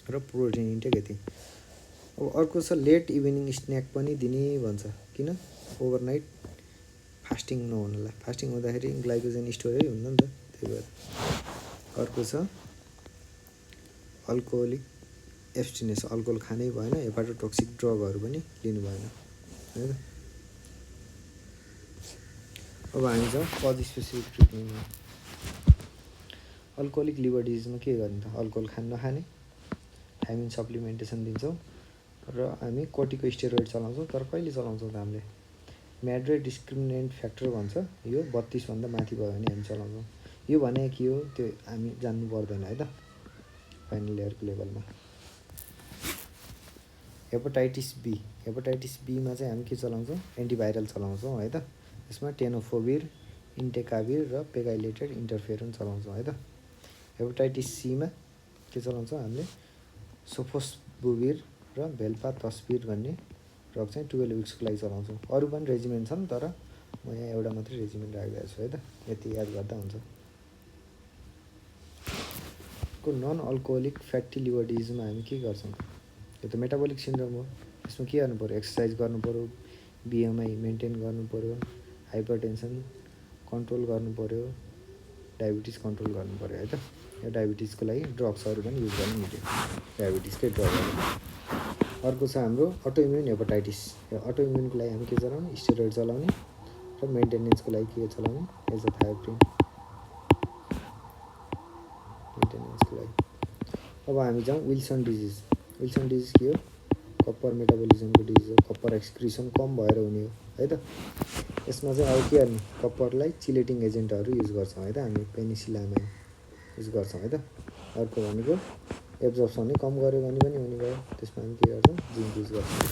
र प्रोटिन इन्टेक यति। अब अर्को छ लेट इभिनिङ स्न्याक पनि दिने भन्छ, किन, ओभरनाइट फास्टिङ नहुनलाई। फास्टिङ हुँदाखेरि ग्लाइकोजेन स्टोरै हुन्न नि त, त्यही भएर। अर्को छ अल्कोहोलिक एब्सटिनेन्स, अल्कोहल खानै भएन, हेपाटोटोक्सिक ड्रगहरू पनि लिनु भएन है त। अब हामी जाउँ कज स्पेसिफिक ट्रिटमेन्टमा। अल्कोहोलिक लिभर डिजिजमा के गर्ने त, अल्कोहल नखाने, थाइमिन सप्लिमेन्टेसन दिन्छौँ र हामी कोर्टिकोस्टेरोइड चलाउँछौँ। तर कहिले चलाउँछौँ त हामीले, म्याड्रे डिस्क्रिमिनेन्ट फ्याक्टर भन्छ, यो 32 भन्दा माथि भयो भने हामी चलाउँछौँ। यो भने के हो त्यो हामी जान्नु पर्दैन है त फाइनल इयरको लेभलमा। हेपाटाइटिस बीमा चाहिँ हामी के चलाउँछौँ, एन्टिभाइरल चलाउँछौँ है त। यसमा टेनोफोभिर, इन्टेकाभिर र पेगाइलेटेड इन्टरफेरोन चलाउँछौँ है त। हेपाटाइटिस सीमा के चलाउँछौँ हामीले, सोफोस्बुभिर र भेल्पातस्पिर भन्ने ड्रग चाहिँ 12 विक्सको लागि चलाउँछौँ। अरू पनि रेजिमेन छन्, तर म यहाँ एउटा मात्रै रेजिमेन राखिदिएको छु है त, यति याद गर्दा हुन्छ। को नन अल्कोहोलिक फ्याटी लिभर डिजिजमा हामी के गर्छौँ, यो त मेटाबोलिक सिन्ड्रोम हो। यसमा के गर्नु पऱ्यो, एक्सर्साइज गर्नु पऱ्यो, बिएमआई मेन्टेन गर्नु पऱ्यो, हाइपरटेन्सन कन्ट्रोल गर्नु पऱ्यो, डायबिटिज कन्ट्रोल गर्नु पऱ्यो है त। यो डायबिटिजको लागि ड्रग्सहरू पनि युज गर्नु मिल्यो, डायबिटिजकै ड्रगहरू। अर्को छ हाम्रो अटोइम्युन हेपाटाइटिस। यो अटोइम्युनको लागि हामी के चलाउने, स्टेरोइड चलाउने र मेन्टेनेन्सको लागि के चलाउने, एजाथायोप्रिन मेन्टेनेन्सको लागि। अब हामी जाउँ विल्सन डिजिज। विल्सन डिजिज के हो, कप्पर मेटाबोलिजमको डिजिज हो, कप्पर एक्सक्रिसन कम भएर हुने हो है त। यसमा चाहिँ अब के गर्ने, कप्परलाई चिलेटिङ एजेन्टहरू युज गर्छौँ है त, हामी पेनिसिलामाइन युज गर्छौँ है त। अर्को भनेको एब्जर्प्सन नै कम गऱ्यो भने पनि हुने भयो, त्यसमा हामी के गर्छौँ, जिङ्क युज गर्छौँ।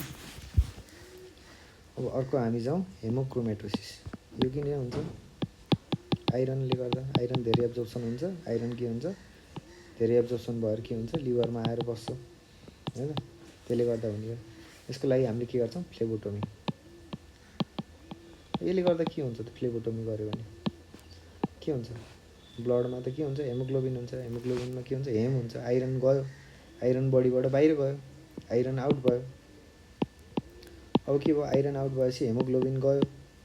अब अर्को हामी जाउँ हेमोक्रोमेटोसिस। यो किन हुन्छ, आइरनले गर्दा, आइरन धेरै एब्जर्प्सन हुन्छ। आइरन के हुन्छ, धेरै एब्जर्प्सन भएर के हुन्छ, लिभरमा आएर बस्छ होइन, त्यसले गर्दा हुने हो। यसको लागि हामीले के गर्छौँ, फ्लेबोटोमी। यसले गर्दा के हुन्छ त, फ्लेबोटोमी गऱ्यो भने के हुन्छ, ब्लडमा त के हुन्छ, हेमोग्लोबिन हुन्छ। हेमोग्लोबिनमा के हुन्छ, हेम हुन्छ, आइरन गयो, आइरन बडीबाट बाहिर गयो, आइरन आउट भयो। अब के भयो, आइरन आउट भएपछि हेमोग्लोबिन गयो,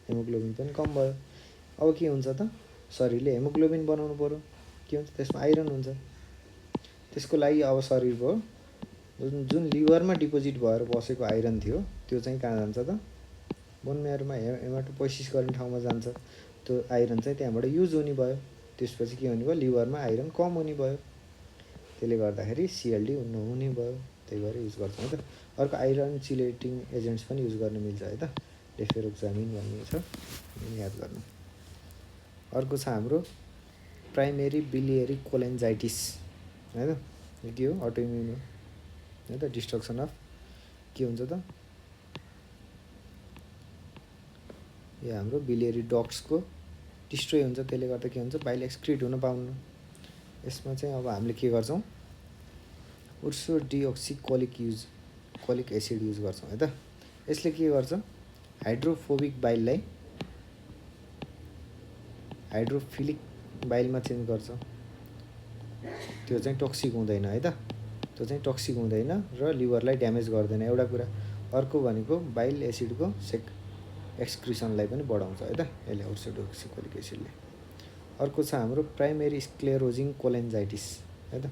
हेमोग्लोबिन पनि कम भयो। अब के हुन्छ त, शरीरले हेमोग्लोबिन बनाउनु पऱ्यो, के हुन्छ, त्यसमा आइरन हुन्छ। त्यसको लागि अब शरीरको जुन लिभरमा डिपोजिट भएर बसेको आइरन थियो त्यो चाहिँ कहाँ जान्छ त, बोन म्यारोमा हेमाटोपोइसिस गर्ने ठाउँमा जान्छ। त्यो आइरन चाहिँ त्यहाँबाट युज हुने भयो, त्यसपछि के हुने भयो, लिभरमा आइरन कम हुने भयो, त्यसले गर्दाखेरि सिएलडी नहुने भयो, त्यही भएर युज गर्छौँ है त। अर्को आइरन चिलेटिङ एजेन्ट्स पनि युज गर्न मिल्छ है त, डेफेरोक्जामिन भन्ने छ, याद गर्नु। अर्को छ हाम्रो प्राइमेरी बिलियरी कोलेन्जाइटिस है त। यो के हो, अटोइम्युन हो है त, डिस्ट्रक्सन अफ के हुन्छ त, यो हाम्रो बिलियरी डक्ट्सको डिस्ट्रोय हुन्छ, त्यसले गर्दा के हुन्छ, बाइल एक्सक्रिट हुन पाउन्न। यसमा चाहिँ अब हामीले के गर्छौँ, उर्सो कोलिक एसिड युज गर्छौँ है त। यसले के गर्छ, हाइड्रोफोबिक बाइललाई हाइड्रोफिलिक बाइलमा चेन्ज गर्छ, त्यो चाहिँ टोक्सिक हुँदैन है त। त्यो चाहिँ टक्सिक हुँदैन र लिभरलाई ड्यामेज गर्दैन एउटा कुरा। अर्को भनेको बाइल एसिडको एक्सक्रिसनलाई पनि बढाउँछ है त यसले उर्सोडियोक्सिकोलिक एसिडले। अर्को छ हाम्रो प्राइमेरी स्क्लेरोजिङ कोलेन्जाइटिस है त।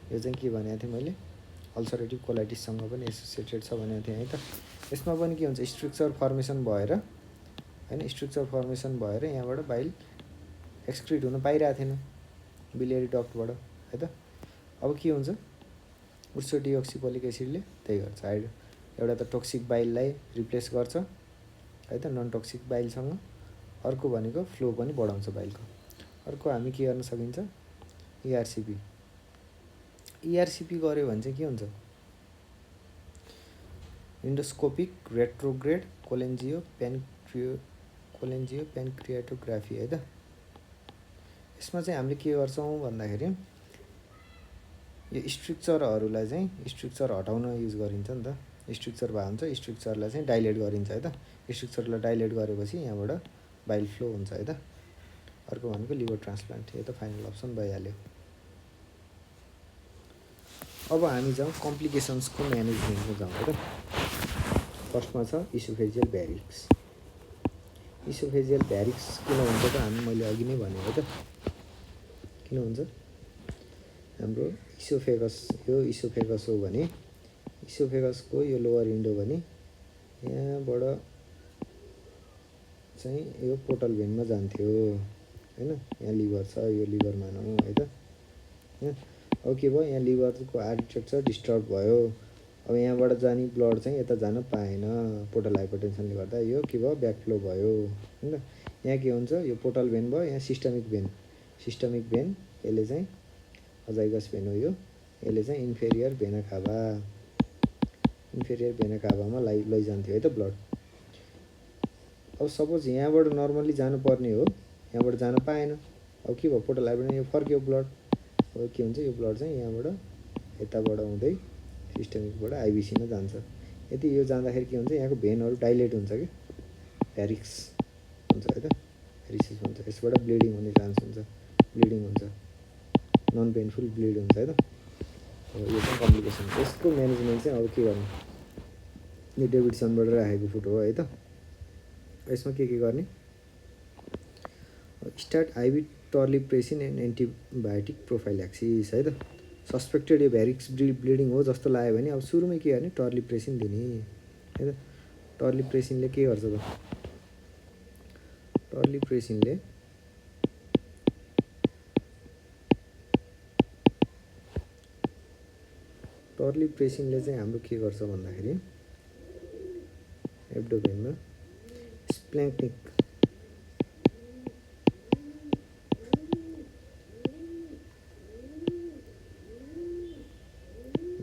यो चाहिँ के भनेको थिएँ मैले, अल्सरेटिभ कोलाइटिससँग पनि एसोसिएटेड छ भनेको थिएँ है त। यसमा पनि के हुन्छ, स्ट्रक्चर फर्मेसन भएर होइन, स्ट्रक्चर फर्मेसन भएर यहाँबाट बाइल एक्सक्रिट हुन पाइरहेको थिएन बिलियरी डक्टबाट है त। अब के हुन्छ, उर्सोडियोक्सिकोलिक एसिडले त्यही गर्छ, एउटा त टोक्सिक बाइललाई रिप्लेस गर्छ है त नन टोक्सिक बाइलसँग। अर्को भनेको फ्लो पनि बढाउँछ बाइलको। अर्को हामी के गर्न सकिन्छ, इआरसिपी। इआरसिपी गऱ्यो भने चाहिँ के हुन्छ, इन्डोस्कोपिक रेट्रोग्रेड कोलेन्जियोपेन्क्रियाटोग्राफी है त। यसमा चाहिँ हामीले के गर्छौँ भन्दाखेरि यो स्ट्रक्चरहरूलाई चाहिँ स्ट्रक्चर हटाउन युज गरिन्छ नि त। स्ट्रक्चर भएको हुन्छ, स्ट्रक्चरलाई चाहिँ डाइलेट गरिन्छ है त। स्ट्रक्चरलाई डाइलेट गरेपछि यहाँबाट बाइल फ्लो हुन्छ है त। अर्को भनेको लिभर ट्रान्सप्लान्ट, यो त फाइनल अप्सन भइहाल्यो। अब हामी जाउँ कम्प्लिकेसन्सको म्यानेजमेन्टमा जाउँ है त। फर्स्टमा छ इसोफेजियल भ्यारिक्स। इसोफेजियल भ्यारिक्स किन हुन्छ त, मैले अघि नै भने हो त किन हुन्छ। हाम्रो यो इसोफेगस हो भने इसोफेगसको यो लोवर विन्डो भने यहाँबाट चाहिँ यो पोर्टल भेनमा जान्थ्यो होइन। यहाँ लिभर छ, यो लिभर मानौँ है त। अब के भयो, यहाँ लिभरको आर्किटेक्चर डिस्टर्ब भयो। अब यहाँबाट जाने ब्लड चाहिँ यता जान पाएन पोर्टल हाइपरटेन्सनले गर्दा, यो के भयो, ब्याकफ्लो भयो होइन। यहाँ के हुन्छ, यो पोर्टल भेन भयो, यहाँ सिस्टमिक भेन यसले चाहिँ अजाइगस भेन हो यो, यसले चाहिँ इन्फेरियर भेना काभामा लैजान्थ्यो है त ब्लड। अब सपोज यहाँबाट नर्मल्ली जानुपर्ने हो, यहाँबाट जान पाएन। अब के भयो, पोर्टल हाइपरटेन्सन यो फर्क्यो ब्लड। अब के हुन्छ, यो ब्लड चाहिँ यहाँबाट यताबाट हुँदै सिस्टमिकबाट आइबिसीमा जान्छ। यदि यो जाँदाखेरि के हुन्छ, यहाँको भेनहरू डाइलेट हुन्छ कि भ्यारिक्स हुन्छ है त, भ्यारिसिस हुन्छ। यसबाट ब्लिडिङ हुने चान्स हुन्छ, ब्लिडिङ हुन्छ, नन पेनफुल ब्लिड हुन्छ है त। यो चाहिँ कम्प्लिकेसन। यसको म्यानेजमेन्ट चाहिँ अब के गर्नु, यो डेभिडसनबाट राखेको फोटो हो है त। यसमा के गर्ने, स्टार्ट आइभी टर्लिप्रेसिन एन्ड एन्टिबायोटिक प्रोफाइल्याक्सिस है त। सस्पेक्टेड यो भ्यारिक्स ब्लिडिङ हो जस्तो लाग्यो भने अब सुरुमै के गर्ने, टर्लिप्रेसिन दिने है त। टर्लिप्रेसिनले के गर्छ त, टर्लिप्रेसिनले चाहिँ हाम्रो के गर्छ भन्दाखेरि एब्डोमेनमा स्प्ल्याङ्क्निक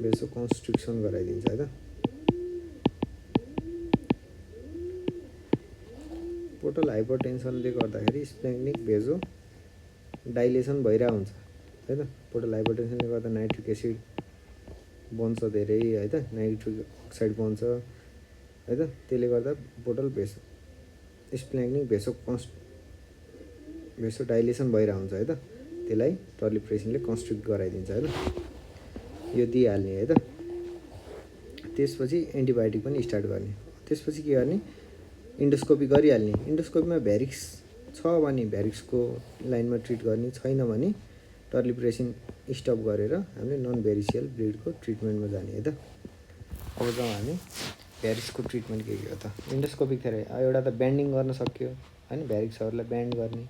बेसो कन्स्ट्रिक्सन गराइदिन्छ है त। पोर्टल हाइपरटेन्सनले गर्दाखेरि स्प्ल्याङ्क्निक भेजो डाइलेसन भइरहेको हुन्छ है त। पोर्टल हाइपरटेन्सनले गर्दा नाइट्रिक एसिड बन्छ धेरै है त, नाइट्रिक अक्साइड बन्छ है त। त्यसले गर्दा पोर्टल स्प्ल्याङ्क्निक भेसो डाइलेसन भइरहेको हुन्छ है त। त्यसलाई टर्लिप्रेसिनले कन्स्ट्रिक्ट गराइदिन्छ है त। यो दिइहाल्ने है त। त्यसपछि एन्टिबायोटिक पनि स्टार्ट गर्ने। त्यसपछि के गर्ने, इन्डोस्कोपी गरिहाल्ने। इन्डोस्कोपीमा भ्यारिक्स छ भने भ्यारिक्सको लाइनमा ट्रिट गर्ने, छैन भने टर्लिप्रेसिन स्टप गरेर हामीले नन भेरिसियल ब्लिडको ट्रिटमेन्टमा जाने है त। अब जाउँ हामी भ्यारिक्सको ट्रिटमेन्ट के हो त। इन्डोस्कोपिक थेरापी एउटा त ब्यान्डिङ गर्न सक्यो होइन, भ्यारिक्सहरूलाई ब्यान्ड गर्ने।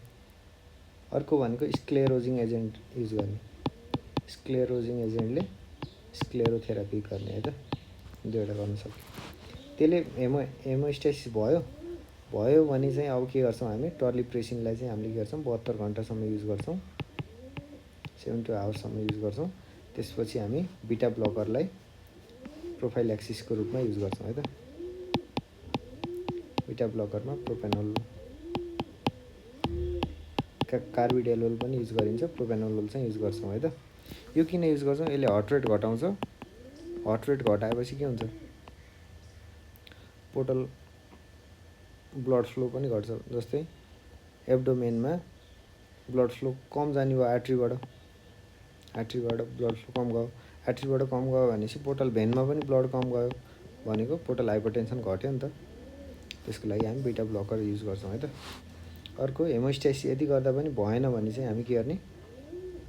अर्को भनेको स्क्लेरोजिङ एजेन्ट युज गर्ने। स्क्लेरोजिङ एजेन्टले स्क्लेरोथेरापी गर्ने है त, दुईवटा गर्न सक्यो। त्यसले हेमोस्टेसिस भयो भने चाहिँ अब के गर्छौँ हामी, टर्लिप्रेसिनलाई चाहिँ हामीले के गर्छौँ 72 घन्टासम्म युज गर्छौँ, 72 आवर्ससम्म युज गर्छौँ। त्यसपछि हामी बिटा ब्लकरलाई प्रोफाइल्याक्सिसको रूपमा युज गर्छौँ है त। बिटा ब्लकरमा प्रोपेनोल कार्बिडेलोल पनि युज गरिन्छ, प्रोपेनोलोल चाहिँ युज गर्छौँ है त। यो किन युज गर्छौँ, यसले हार्ट रेट घटाउँछ। हार्ट रेट घटाएपछि के हुन्छ, पोर्टल ब्लड फ्लो पनि घट्छ। जस्तै एब्डोमेनमा ब्लड फ्लो कम जाने भयो आर्ट्रीबाट ब्लड फ्लो कम गयो, आर्ट्रीबाट कम गयो भनेपछि पोर्टल भेनमा पनि ब्लड कम गयो भनेको पोर्टल हाइपरटेन्सन घट्यो नि त। त्यसको लागि हामी बीटा ब्लकर युज गर्छौँ है त। अर्को हेमोस्टेसिस यदि गर्दा पनि भएन भने चाहिँ हामी के गर्ने,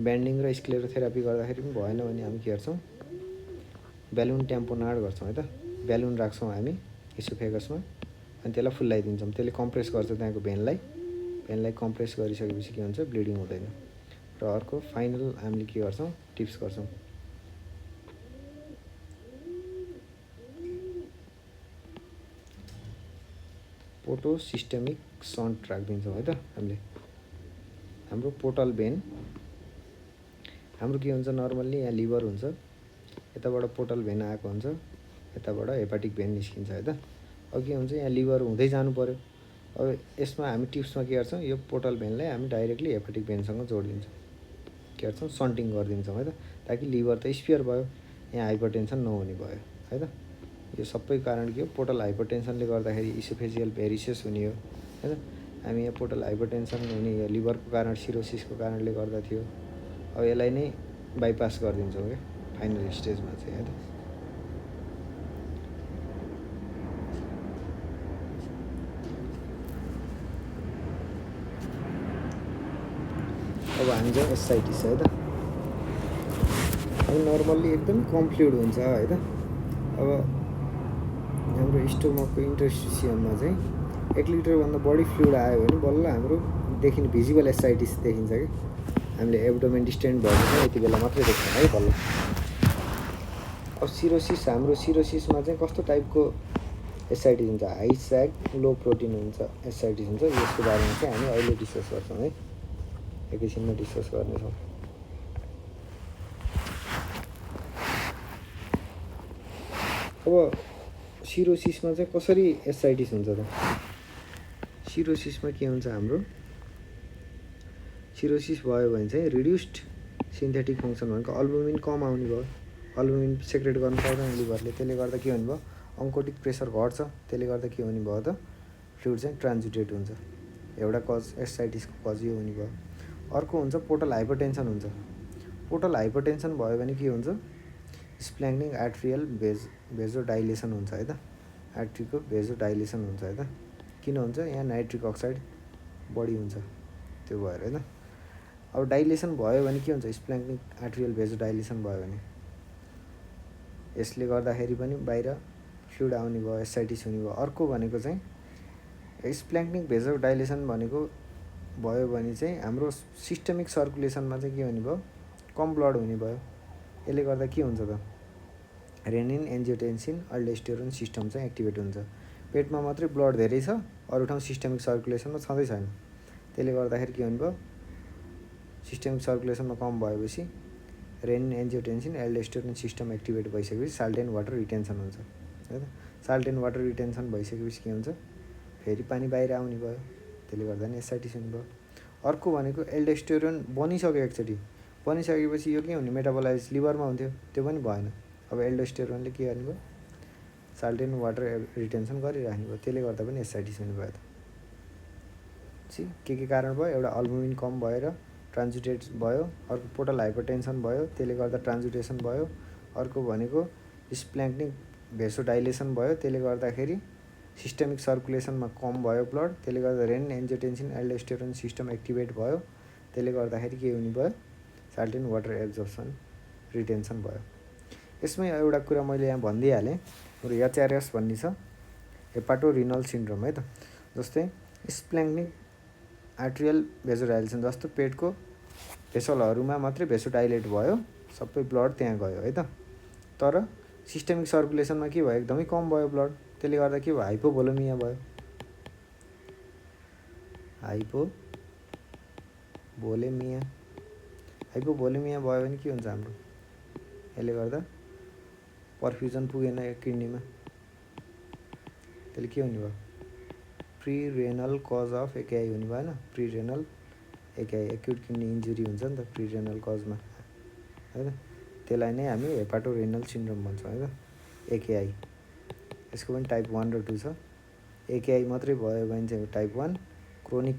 ब्यान्डिङ र स्क्लेरोथेरापी गर्दाखेरि पनि भएन भने हामी के गर्छौँ, ब्यालुन ट्याम्पोनाड गर्छौँ है त। ब्यालुन राख्छौँ हामी इसोफेगसमा अनि त्यसलाई फुल्लाइदिन्छौँ, त्यसले कम्प्रेस गर्छ त्यहाँको भेनलाई कम्प्रेस गरिसकेपछि के हुन्छ, ब्लिडिङ हुँदैन। र अर्को फाइनल हामीले के गर्छौँ, टिप्स गर्छौँ, पोर्टो सिस्टेमिक सन्ट राखिदिन्छौँ है त हामीले। हाम्रो पोर्टल भेन हाम्रो के हुन्छ, नर्मल्ली यहाँ लिभर हुन्छ, यताबाट पोर्टल भेन आएको हुन्छ, यताबाट हेपाटिक भेन निस्किन्छ है त। अब के हुन्छ, यहाँ लिभर हुँदै जानु पऱ्यो। अब यसमा हामी टिप्समा के गर्छौँ, यो पोर्टल भेनलाई हामी डाइरेक्टली हेपाटिक भेनसँग जोडिदिन्छौँ, के गर्छौँ, सन्टिङ गरिदिन्छौँ है त, ताकि लिभर त स्पियर भयो, यहाँ हाइपरटेन्सन नहुने भयो है त। यो सबै कारण के हो, पोर्टल हाइपरटेन्सनले गर्दाखेरि इसोफेजियल भेरिसेस हुने हो है त। हामी यहाँ पोर्टल हाइपरटेन्सन हुने लिभरको कारण, सिरोसिसको कारणले गर्दा थियो। अब यसलाई नै बाइपास गरिदिन्छौँ क्या फाइनल स्टेजमा चाहिँ है त। अब हामी चाहिँ एसआइटिस है त। अब नर्मल्ली एकदम कम फ्लुइड हुन्छ है त। अब हाम्रो स्टोमकको इन्टरस्टिसियममा चाहिँ 1 लिटरभन्दा बढी फ्लुइड आयो भने बल्ल हाम्रो देखिने भिजिबल एसआइटिस देखिन्छ कि हामीले एब्डोमेन डिस्टेन्ड भएको चाहिँ यति बेला मात्रै देख्छौँ है बल्ल। अब सिरोसिस, हाम्रो सिरोसिसमा चाहिँ कस्तो टाइपको एसआइटिस हुन्छ, हाई स्याग लो प्रोटिन हुन्छ एसआइटिस हुन्छ। यसको बारेमा चाहिँ हामी अहिले डिस्कस गर्छौँ है, एकैछिनमा डिस्कस गर्नेछौँ। अब सिरोसिसमा चाहिँ कसरी एसआइटिस हुन्छ त, सिरोसिसमा के हुन्छ, हाम्रो सिरोसिस भयो भने चाहिँ रिड्युस्ड सिन्थेटिक फङ्सन भनेको अल्बुमिन कम आउने भयो, अल्बुमिन सेक्रेट गर्नु पाउँदैन लिभरले, त्यसले गर्दा के हुने भयो, अन्कोटिक प्रेसर घट्छ, त्यसले गर्दा के हुने भयो त, फ्लुइड चाहिँ ट्रान्जिटेड हुन्छ। एउटा कज एसआइटिसको कज यो हुने भयो। अर्को हुन्छ पोर्टल हाइपरटेन्सन हुन्छ। पोर्टल हाइपरटेन्सन भयो भने के हुन्छ, स्प्ल्याङ्कनिङ आर्ट्रियल भेजोडाइलेसन हुन्छ है त, आर्ट्रीको भेजोडाइलेसन हुन्छ है त। किन हुन्छ, यहाँ नाइट्रिक अक्साइड बढी हुन्छ त्यो भएर है त। अब डाइलेसन भयो भने के हुन्छ, स्प्ल्याङ्कनिङ आर्ट्रियल भेजोडाइलेसन भयो भने यसले गर्दाखेरि पनि बाहिर फ्लुइड आउने भयो, एसआइटिस हुने भयो। अर्को भनेको चाहिँ स्प्ल्याङ्कनिङ भेजोडाइलेसन भनेको भयो भने चाहिँ हाम्रो सिस्टमिक सर्कुलेसनमा चाहिँ के हुने भयो, कम ब्लड हुने भयो। यसले गर्दा के हुन्छ त, रेनिन एन्जियोटेन्सिन अल्डोस्टेरोन सिस्टम चाहिँ एक्टिभेट हुन्छ। पेटमा मात्रै ब्लड धेरै छ, अरू ठाउँ सिस्टमिक सर्कुलेसनमा छँदै छैन। त्यसले गर्दाखेरि के हुने भयो, सिस्टमिक सर्कुलेसनमा कम भएपछि रेनिन एन्जियोटेन्सिन एल्डोस्टेरोन सिस्टम एक्टिभेट भइसकेपछि साल्ट एन्ड वाटर रिटेन्सन हुन्छ है त। साल्ट एन्ड वाटर रिटेन्सन भइसकेपछि के हुन्छ, फेरि पानी बाहिर आउने भयो, त्यसले गर्दा नि एसआइटिस हुने भयो। अर्को भनेको एल्डोस्टेरोन बनिसक्यो, एकचोटि बनिसकेपछि यो के हुने, मेटाबोलाइज लिभरमा हुन्थ्यो, त्यो पनि भएन। अब एल्डोस्टेरोनले के गर्ने भयो, साल्ट एन्ड वाटर रिटेन्सन गरिराख्ने भयो, त्यसले गर्दा पनि एसआइटिस हुने भयो त। के कारण भयो, एउटा अल्बुमिन कम भएर ट्रान्जिटेड भयो, अर्को पोर्टल हाइपरटेन्सन भयो, त्यसले गर्दा ट्रान्जिटेसन भयो। अर्को भनेको स्प्ल्याङ्कनिङ भेसोडाइलेसन भयो, त्यसले गर्दाखेरि सिस्टमिक सर्कुलेसनमा कम भयो ब्लड, त्यसले गर्दा रेनिन एन्जियोटेन्सिन एल्डोस्टेरोन सिस्टम एक्टिभेट भयो, त्यसले गर्दाखेरि के हुने भयो, salt and water absorption retention भयो। यसमै एउटा कुरा मैले यहाँ भनिदिइहालेँ, हाम्रो एचआरएस भन्ने छ, हेपाटोरिनल सिन्ड्रोम है त। जस्तै स्प्ल्याङ्कनिङ आर्ट्रियल भेजोडाइलेसन, जस्तो पेटको भेसलहरूमा मात्रै भेसोडाइलेट भयो, सबै ब्लड त्यहाँ गयो है त। तर सिस्टमिक सर्कुलेसनमा के भयो, एकदमै कम भयो ब्लड, त्यसले गर्दा के भयो, हाइपोभोलेमिया भयो। हाइपोभोलेमिया भयो भने के हुन्छ हाम्रो, यसले गर्दा पर्फ्युजन पुगेन किडनीमा, त्यसले के हुने भयो, प्री रेनल कज अफ एकेआई हुने भएन, pre renal एकेआई, acute kidney injury हुन्छ नि त प्री रेनल कजमा है त। त्यसलाई नै हामी हेपाटोरिनल सिन्ड्रोम भन्छौँ है त, एकेआई। यसको पनि टाइप 1 र 2 छ। एकेआई मात्रै भयो भने चाहिँ टाइप 1, क्रोनिक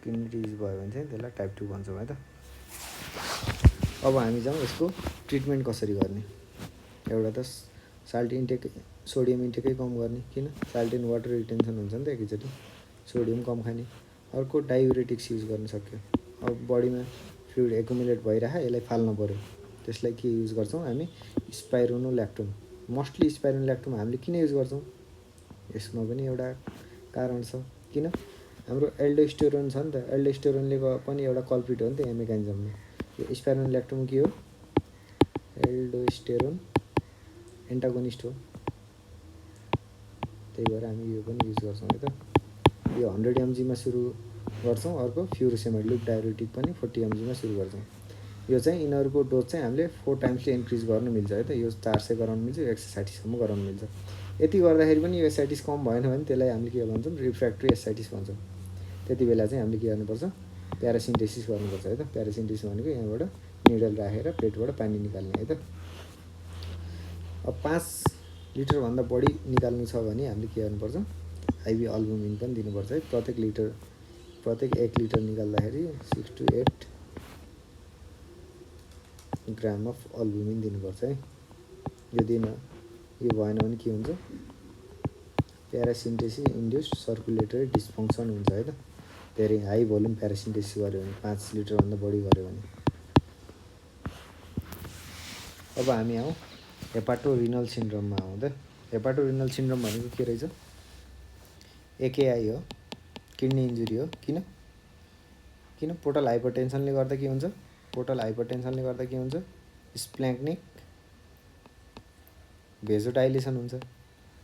किडनी डिजिज भयो भने चाहिँ त्यसलाई टाइप 2 भन्छौँ है त। अब हामी जाउँ यसको ट्रिटमेन्ट कसरी गर्ने। एउटा त साल्ट इन्टेक सोडियम इन्टेकै कम गर्ने, किन साल्ट एन्ड वाटर रिटेन्सन हुन्छ नि त एकैचोटि, सोडियम कम खाने। अर्को डायुरेटिक्स युज गर्न सक्यो। अब बडीमा फ्लुइड एकुमुलेट भइरह यसलाई फाल्नु पऱ्यो, त्यसलाई के युज गर्छौँ हामी, स्पाइरोनोल्याक्टोन। मोस्टली स्पाइरोनोल्याक्टोन हामीले किन युज गर्छौँ, यसमा पनि एउटा कारण छ। किन, हाम्रो एल्डोस्टेरोन छ नि त, एल्डोस्टेरोनले पनि एउटा कल्प्रिट हो नि त यहाँ मेकानिजममा। यो स्पाइरोनोल्याक्टोन के हो, एल्डोस्टेरोन एन्टागोनिस्ट हो, त्यही भएर हामी यो पनि युज गर्छौँ है त। यो 100 mg सुरु गर्छौँ। अर्को फ्युरोसेमाइड लुप डायुरेटिक पनि 40 mg सुरु गर्छौँ। यो चाहिँ यिनीहरूको डोज चाहिँ हामीले 4 टाइम्सले इन्क्रिज गर्नु मिल्छ है त। यो 400 गराउनु मिल्छ, 160 सम्म गराउनु मिल्छ। यति गर्दाखेरि पनि यो एसआइटिस कम भएन भने त्यसलाई हामीले के भन्छौँ, रिफ्र्याक्ट्री एसआइटिस भन्छौँ। त्यति बेला चाहिँ हामीले के गर्नुपर्छ, प्यारासिन्थेसिस गर्नुपर्छ है त। प्यारासिन्थेसिस भनेको यहाँबाट निडल राखेर पेटबाट पानी निकाल्ने है त। अब 5 लिटरभन्दा बढी निकाल्नु छ भने हामीले के गर्नुपर्छ, आइभी अल्बुमिन पनि दिनुपर्छ है। प्रत्येक 1 लिटर निकाल्दाखेरि 6 to 8 ग्राम अफ अल्बुमिन दिनुपर्छ है। यो दिन यो भएन भने के हुन्छ, प्यारासिन्थेसिस इन्ड्युस्ड सर्कुलेटरी डिस्फङ्सन हुन्छ है त। धेरै हाई भोल्युम प्यारासिन्थेसिस गऱ्यो भने, 5 लिटरभन्दा बढी गऱ्यो भने। अब हामी आउँ हेपाटोरिनल सिन्ड्रोममा आउँ त। हेपाटोरिनल सिन्ड्रोम भनेको के रहेछ, एकेआई हो, किडनी इन्जुरी हो। किन पोर्टल हाइपरटेन्सनले गर्दा के हुन्छ, पोर्टल हाइपरटेन्सनले गर्दा के हुन्छ, स्प्ल्याङ्कनिक भेजोडाइलेसन हुन्छ।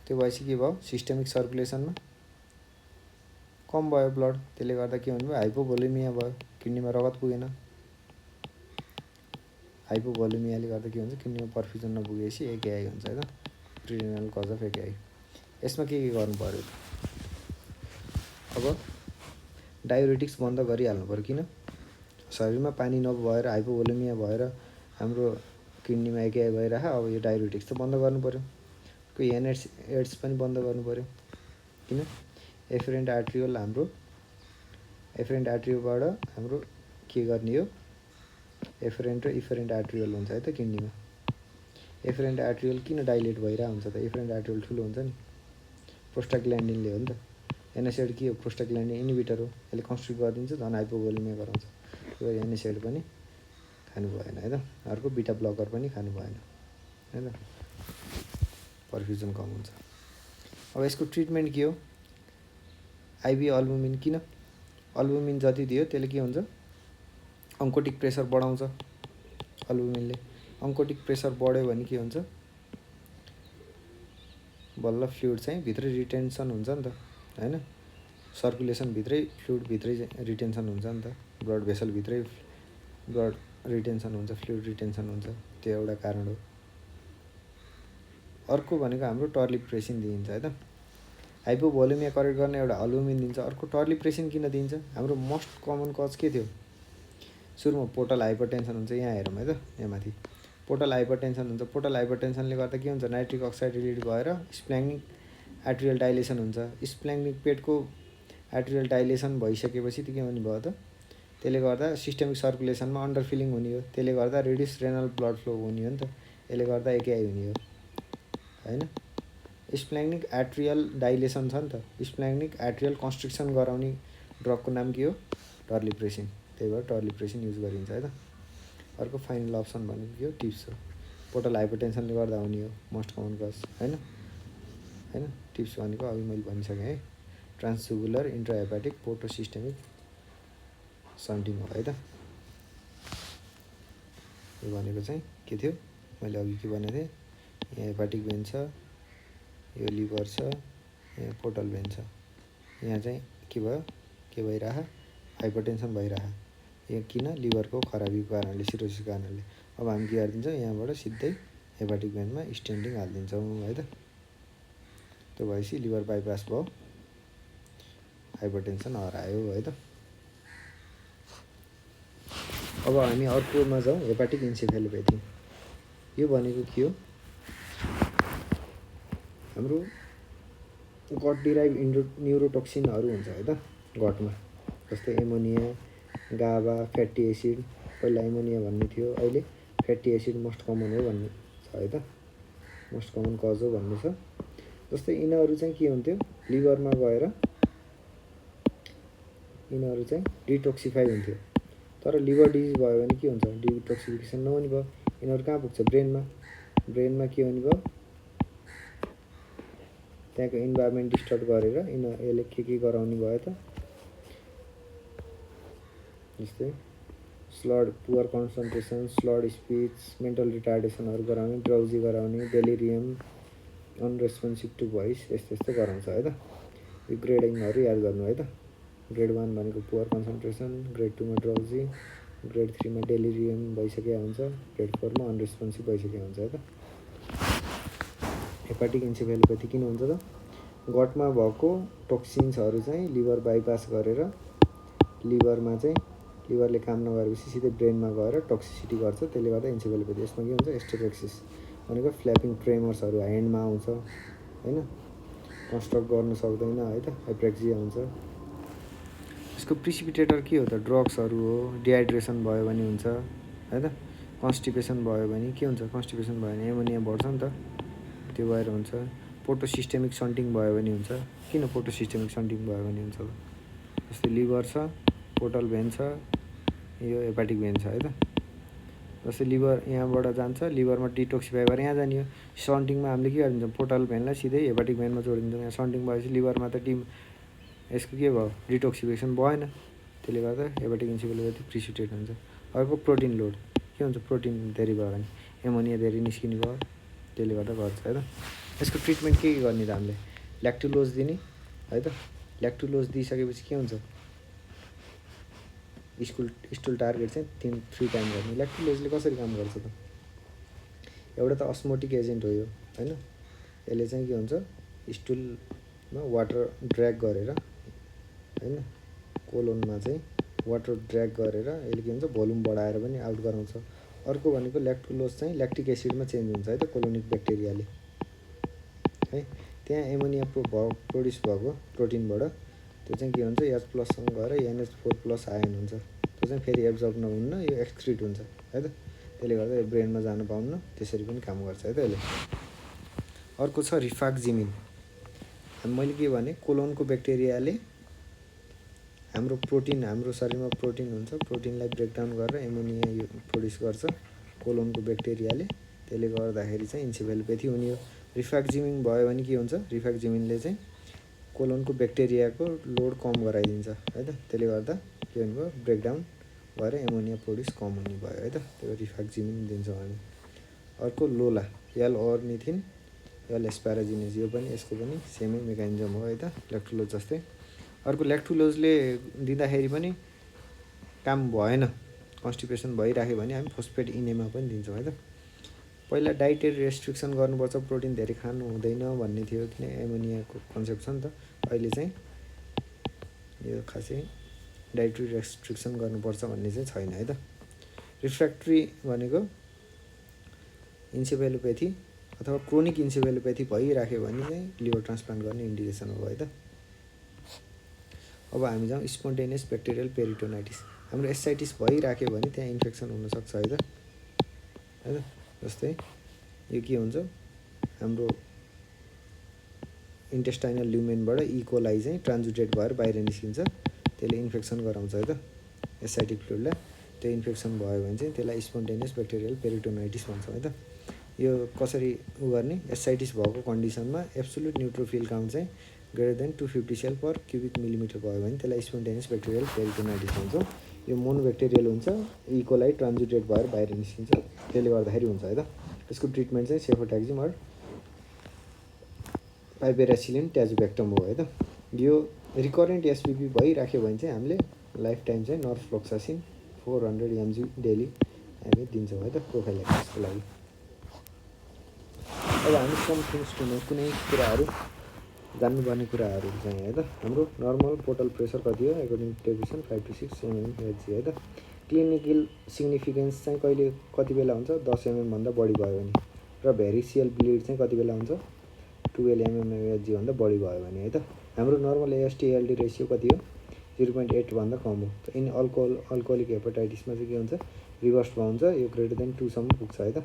त्यो भएपछि के भयो, सिस्टेमिक सर्कुलेसनमा कम भयो ब्लड, त्यसले गर्दा के भन्नुभयो, हाइपोभोलिमिया भयो, किडनीमा रगत पुगेन। हाइपोभोलिमियाले गर्दा के हुन्छ, किडनीमा पर्फ्युजन नपुगेपछि एकेआई हुन्छ है त, प्रिरेनल कज अफ एकेआई। यसमा के गर्नु पऱ्यो, अब डायुरेटिक्स बन्द गरिहाल्नु पऱ्यो। किन, शरीरमा पानी नभएर हाइपोभोलिमिया भएर हाम्रो किडनीमा एकेआई भइरह। अब यो डायुरेटिक्स त बन्द गर्नु पऱ्यो। कोही एड्स पनि बन्द गर्नु पऱ्यो। किन, एफरेन्ट आर्ट्रियोल हाम्रो एफरेन्ट आर्ट्रियोबाट हाम्रो के गर्ने हो, एफरेन्ट र इफरेन्ट आर्ट्रियोल हुन्छ है त किडनीमा। एफरेन्ट आर्ट्रियोल किन डाइलेट भइरहेको हुन्छ त, एफरेन्ट आर्ट्रियोल ठुलो हुन्छ नि, प्रोस्टाग्ल्यान्डिनले हो नि त। एनएसएड के हो, प्रोस्टाग्ल्यान्डिन इन्हिबिटर हो, यसले कन्स्ट्रिक्ट गरिदिन्छ, झन् हाइपोभोलिमिया गराउँछ। त्यो एनएसएड पनि खानु भएन है त। अर्को बिटा ब्लकर पनि खानु भएन है त, पर्फ्युजन कम हुन्छ। अब यसको ट्रिटमेन्ट के हो, आइभी अल्बुमिन। किन, अल्बुमिन जति दियो त्यसले के हुन्छ, अन्कोटिक प्रेसर बढाउँछ अल्बुमिनले। अन्कोटिक प्रेसर बढ्यो भने के हुन्छ, बल्ल फ्लुइड चाहिँ भित्रै रिटेन्सन हुन्छ नि त हैन, सर्कुलेसन भित्रै फ्लुइड भित्रै रिटेन्सन हुन्छ नि त, ब्लड भेसल भित्रै ब्लड रिटेन्सन हुन्छ, फ्लुइड रिटेन्सन हुन्छ, त्यो एउटा कारण हो। अर्को भनेको हाम्रो टर्लिप्रेसिन दिइन्छ है त। हाइपोभोलिमिया करेक्ट गर्ने एउटा अल्बुमिन दिन्छ। अर्को टर्लिप्रेसिन किन दिन्छ, हाम्रो मोस्ट कमन कज के थियो, सुरुमा पोर्टल हाइपरटेन्सन हुन्छ। यहाँ हेरौँ है त, यहाँ माथि पोर्टल हाइपरटेन्सन हुन्छ। पोर्टल हाइपरटेन्सनले गर्दा के हुन्छ, नाइट्रिक अक्साइड रिलिज भएर स्प्ल्याङ्कनिक आर्ट्रियल डाइलेसन हुन्छ। स्प्ल्याङ्कनिक पेटको आर्ट्रियल डाइलेसन भइसकेपछि त्यो के हुने भयो त, त्यसले गर्दा सिस्टेमिक सर्कुलेसनमा अन्डर फिलिङ हुने हो, त्यसले गर्दा रिड्युस रेनल ब्लड फ्लो हुने हो नि त, यसले गर्दा एकेआई हुने हो हैन। स्प्ल्याङ्कनिक आर्ट्रियल डाइलेसन छ नि त, स्प्ल्याङ्कनिक आर्ट्रियल कन्स्ट्रिक्सन गराउने ड्रगको नाम के हो, टर्लिप्रेसिन। त्यही भएर टर्लिप्रेसिन युज गरिन्छ है त। अर्को फाइनल अप्सन भनेको के हो, टिप्स हो। पोर्टल हाइपरटेन्सनले गर्दा हुने हो मोस्ट कमन कज हैन। टिप्स भनेको अघि मैले भनिसकेँ है, ट्रान्सट्युबुलर इन्ट्राहेपाटिक पोर्टोसिस्टेमिक सन्टिङ हो है त। यो भनेको चाहिँ के थियो, मैले अघि के भनेको थिएँ, यहाँ हेपाटिक भेन छ, यो लिभर छ, यहाँ पोर्टल भेन छ। यहाँ चाहिँ के भयो, के भइरह, हाइपरटेन्सन भइरह। यो किन, लिभरको खराबीको कारणले, सिरोसिसको कारणले। अब हामी के गरिदिन्छौँ, यहाँबाट सिधै हेपाटिक भेनमा स्टेन्डिङ हालिदिन्छौँ है त। त्यो भएपछि लिभर बाइपास भयो, हाइपरटेन्सन हरायो है त। अब हामी अर्कोमा जाउँ, हेपाटिक इन्सेफेलोपेथी। यो भनेको के हो, हाम्रो गट डिराइभ न्युरोटोक्सिनहरू हुन्छ है त गटमा, जस्तै एमोनिया, गाबा, फ्याटी एसिड, पहिला एमोनिया भन्ने थियो, अहिले फ्याटी एसिड मोस्ट कमन हो भन्ने छ है त, मोस्ट कमन कज हो भन्ने छ। जस्तै यिनीहरू चाहिँ के हुन्थ्यो, लिभरमा गएर यिनीहरू चाहिँ डिटोक्सिफाई हुन्थ्यो। तर लिभर डिजिज भयो भने के हुन्छ, डिटोक्सिफिकेसन नहुने भयो, यिनीहरू कहाँ पुग्छ, ब्रेनमा। ब्रेनमा के हुने भयो, त्यहाँको इन्भाइरोमेन्ट डिस्टर्ब गरेर यसले के गराउने भयो त, जस्तै स्लड, पुअर कन्सन्ट्रेसन, स्लड स्पिच, मेन्टल रिटार्डेसनहरू गराउने, ड्राउजी गराउने, डेलिरियम, अनरेस्पोन्सिभ टु भोइस, यस्तो गराउँछ है त। यो ग्रेडिङहरू याद गर्नु है त। ग्रेड 1 भनेको पुअर कन्सन्ट्रेसन, ग्रेड 2 मा ड्राउजी, ग्रेड 3 मा डेलिरियम भइसकेको हुन्छ, ग्रेड 4 मा अनरेस्पोन्सिभ भइसकेको हुन्छ है त। हेपाटिक इन्सेफेलोपेथी किन हुन्छ त, गटमा भएको टोक्सिन्सहरू चाहिँ लिभर बाइपास गरेर लिभरमा चाहिँ लिभरले काम नगरेपछि सिधै ब्रेनमा गएर टोक्सिसिटी गर्छ, त्यसले गर्दा इन्सेफेलोपेथी। यसमा के हुन्छ, एस्टेरेक्सिस भनेको फ्ल्यापिङ ट्रेमर्सहरू ह्यान्डमा आउँछ हैन, कन्स्ट्रक्ट गर्न सक्दैन है त, हाइप्रेक्सिया हुन्छ। यसको प्रिसिपिटेटर के हो त, ड्रग्सहरू हो। डिहाइड्रेसन भयो भने हुन्छ है त, कन्स्टिपेसन भयो भने के हुन्छ, कन्स्टिपेसन भयो भने एमोनिया बढ्छ नि त, त्यो भएर हुन्छ। पोटोसिस्टेमिक सन्टिङ भयो भने हुन्छ। किन पोटोसिस्टेमिक सन्टिङ भयो भने हुन्छ, जस्तै लिभर छ, पोर्टल भेन छ, यो हेपाटिक भेन छ है त। जस्तै लिभर यहाँबाट जान्छ, लिभरमा डिटोक्सिफाई भएर यहाँ जाने हो, सन्टिङमा हामीले के गरिदिन्छौँ, पोर्टल भेनलाई सिधै हेपाटिक भेनमा जोडिदिन्छौँ। यहाँ सन्टिङ भएपछि लिभरमा त यसको के भयो, डिटोक्सिफिकेसन भएन, त्यसले गर्दा हेपाटिक इन्सेफेलोपेथी प्रिसिपिटेट हुन्छ। अर्को प्रोटिन लोड, के हुन्छ, प्रोटिन धेरै भयो भने एमोनिया धेरै निस्किने भयो, त्यसले गर्दा गर्छ है त। यसको ट्रिटमेन्ट के गर्ने त, हामीले ल्याक्टुलोज दिने है त। ल्याक्टुलोज दिइसकेपछि के हुन्छ, स्टुल टार्गेट चाहिँ 3 टाइम गर्ने। ल्याक्टुलोजले कसरी काम गर्छ त, एउटा त अस्मोटिक एजेन्ट हो यो हैन, यसले चाहिँ के हुन्छ, स्टुलमा वाटर ड्र्याग गरेर हैन, कोलोनमा चाहिँ वाटर ड्र्याग गरेर यसले के हुन्छ, भोल्युम बढाएर पनि आउट गराउँछ। अर्को भनेको ल्याक्टुलोज चाहिँ ल्याक्टिक एसिडमा चेन्ज हुन्छ है त, कोलोनिक ब्याक्टेरियाले है। त्यहाँ एमोनिया प्रोड्युस भएको प्रोटिनबाट त्यो चाहिँ के हुन्छ, H+ गएर NH4+ आयन हुन्छ, त्यो चाहिँ फेरि एब्जर्ब नहुन्न, यो एक्सक्रिट हुन्छ है त, त्यसले गर्दा यो ब्रेनमा जानु पाउन्न, त्यसरी पनि काम गर्छ है त यसले। अर्को छ रिफाक्जिमिन। मैले के भने, कोलोनको ब्याक्टेरियाले हाम्रो प्रोटिन, हाम्रो शरीरमा प्रोटिन हुन्छ, प्रोटिनलाई ब्रेकडाउन गरेर एमोनिया यो प्रोड्युस गर्छ कोलोनको ब्याक्टेरियाले, त्यसले गर्दाखेरि चाहिँ इन्सेफेलोपेथी हुने हो। रिफाक्जिमिन भयो भने के हुन्छ, रिफाक्जिमिनले चाहिँ कोलोनको ब्याक्टेरियाको लोड कम गराइदिन्छ है त, त्यसले गर्दा के हुने भयो, ब्रेकडाउन भएर एमोनिया प्रोड्युस कम हुने भयो है त, त्यो रिफाक्जिमिन दिन्छौँ हामी। अर्को लोला, L-ornithine, L-asparagines, यो पनि यसको पनि सेमै मेकानिजम हो है त, ल्याक्टुलोज जस्तै। अर्को ल्याक्टुलोजले दिँदाखेरि पनि काम भएन, कन्स्टिपेसन भइराख्यो भने हामी फोस्फेट इनेमा पनि दिन्छौँ है त। पहिला डाइटेरी रेस्ट्रिक्सन गर्नुपर्छ, प्रोटिन धेरै खानु हुँदैन भन्ने थियो, किन एमोनियाको कन्सेप्ट छ नि त। अहिले चाहिँ यो खासै डाइटेरी रेस्ट्रिक्सन गर्नुपर्छ भन्ने चाहिँ छैन है त। रिफ्र्याक्ट्री भनेको इन्सेफेलोपेथी अथवा क्रोनिक इन्सेफेलोपेथी भइराख्यो भने चाहिँ लिभर ट्रान्सप्लान्ट गर्ने इन्डिकेसन हो है त। अब हामी जाउँ स्पोन्टेनियस ब्याक्टेरियल पेरिटोनाइटिस। हाम्रो एसाइटिस भइराख्यो भने त्यहाँ इन्फेक्सन हुनसक्छ है त, जस्तै यो के हुन्छ, हाम्रो इन्टेस्टाइनल ल्युमेनबाट इकोलाई चाहिँ ट्रान्जुटेट भएर बाहिर निस्किन्छ, त्यसले इन्फेक्सन गराउँछ है त एसाइटिक फ्लुइडलाई। त्यो इन्फेक्सन भयो भने चाहिँ त्यसलाई स्पोन्टेनियस ब्याक्टेरियल पेरिटोनाइटिस भन्छौँ है त। यो कसरी गर्ने, एसाइटिस भएको कन्डिसनमा एब्सोल्युट न्युट्रोफिल काउन्ट चाहिँ > 250 सेल पर क्युबिक मिलिमिटर भयो भने त्यसलाई स्पोन्टेनियस ब्याक्टेरियल पेरिटोनाइटिस भन्छौँ। यो मोनोब्याक्टेरियल हुन्छ, इकोलाई ट्रान्जुटेट भएर बाहिर निस्किन्छ, त्यसले गर्दाखेरि हुन्छ है त। यसको ट्रिटमेन्ट चाहिँ सेफोट्याक्जिम अर पाइपेरासिलिन ट्याजुभेक्टम हो है त। यो रिकरेन्ट एसपिपी भइराख्यो भने चाहिँ हामीले लाइफ टाइम चाहिँ नर्फ्लोक्सासिन 400 mg डेली हामी दिन्छौँ है त प्रोफाइलेक्सिसको लागि। अब हामी सम थिङ्स टु नो, कुनै कुराहरू जान्नुपर्ने कुराहरू चाहिँ है त। हाम्रो नर्मल पोर्टल प्रेसर कति हो according to television 5 to 6 mmHg है त। क्लिनिकल सिग्निफिकेन्स चाहिँ कहिले कति बेला हुन्छ, 10 mm भन्दा बढी भयो भने, र भेरिसियल ब्लिड चाहिँ कति बेला हुन्छ, 12 mmHg भन्दा बढी भयो भने है त। हाम्रो नर्मल AST ALT रेसियो कति हो, 0.8 भन्दा कम हो। त इन अल्कोहोलिक हेपाटाइटिसमा चाहिँ के हुन्छ, रिभर्स हुन्छ, यो ग्रेटर देन 2 सम्म पुग्छ है त।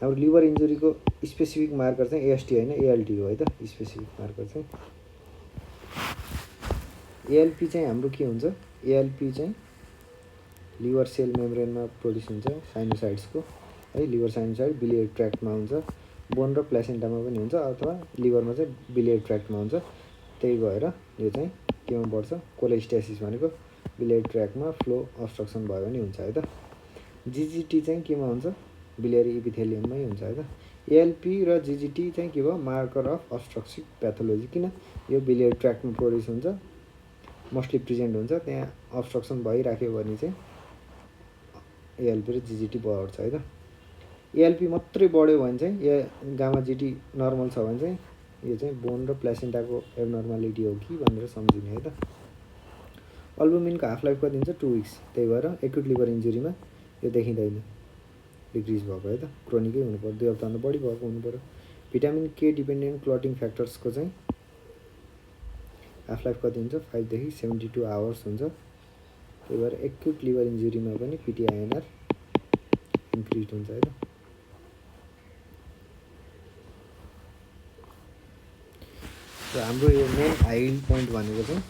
हाम्रो लिभर इन्जुरीको स्पेसिफिक मार्कर चाहिँ एएसटी होइन एएलटी हो है त। स्पेसिफिक मार्कर चाहिँ एएलपी चाहिँ हाम्रो के हुन्छ, एएलपी चाहिँ लिभर सेल मेम्ब्रेनमा प्रोड्युस हुन्छ साइनोसाइड्सको है। लिभर साइनोसाइड बिलियरी ट्र्याक्टमा हुन्छ, बोन र प्लेसेन्टामा पनि हुन्छ, अथवा लिभरमा चाहिँ बिलियरी ट्र्याक्टमा हुन्छ। त्यही भएर यो चाहिँ केमा बढ्छ, कोलेस्टेसिस भनेको बिलियरी ट्र्याक्टमा फ्लो अब्स्ट्रक्सन भयो भने हुन्छ है त। जिजिटी चाहिँ केमा हुन्छ, बिलियरी इपिथेलियममै हुन्छ है त। एएलपी र जिजिटी चाहिँ के भयो, मार्कर अफ अब्स्ट्रक्टिभ प्याथोलोजी। किन, यो बिलियरी ट्र्याक्टमा प्रोड्युस हुन्छ, मोस्टली प्रेजेन्ट हुन्छ, त्यहाँ अब्स्ट्रक्सन भइराख्यो भने चाहिँ एएलपी र जिजिटी बढ्छ है त। एएलपी मात्रै बढ्यो भने चाहिँ गामा जिटी नर्मल छ भने चाहिँ यो चाहिँ बोन र प्लेसेन्टाको एबनर्मालिटी हो कि भनेर सम्झिने है त। अल्बुमिनको हाफ लाइफ कति हुन्छ, 2 विक्स। त्यही भएर एक्युट लिभर इन्जुरीमा यो देखिँदैन डिक्रिज भएको है त। क्रोनिकै हुनु पर्यो, 2 हप्ताभन्दा बढी भएको हुनु पर्यो। भिटामिन के डिपेन्डेन्ट क्लटिङ फ्याक्टर्सको चाहिँ हाफ लाइफ कति हुन्छ, 5 देखि 72 आवर्स हुन्छ। त्यही भएर एक्युट लिभर इन्जुरीमा पनि पिटिआइएनआर इन्क्रिज हुन्छ है त। र हाम्रो यो मेन हाइल पोइन्ट भनेको चाहिँ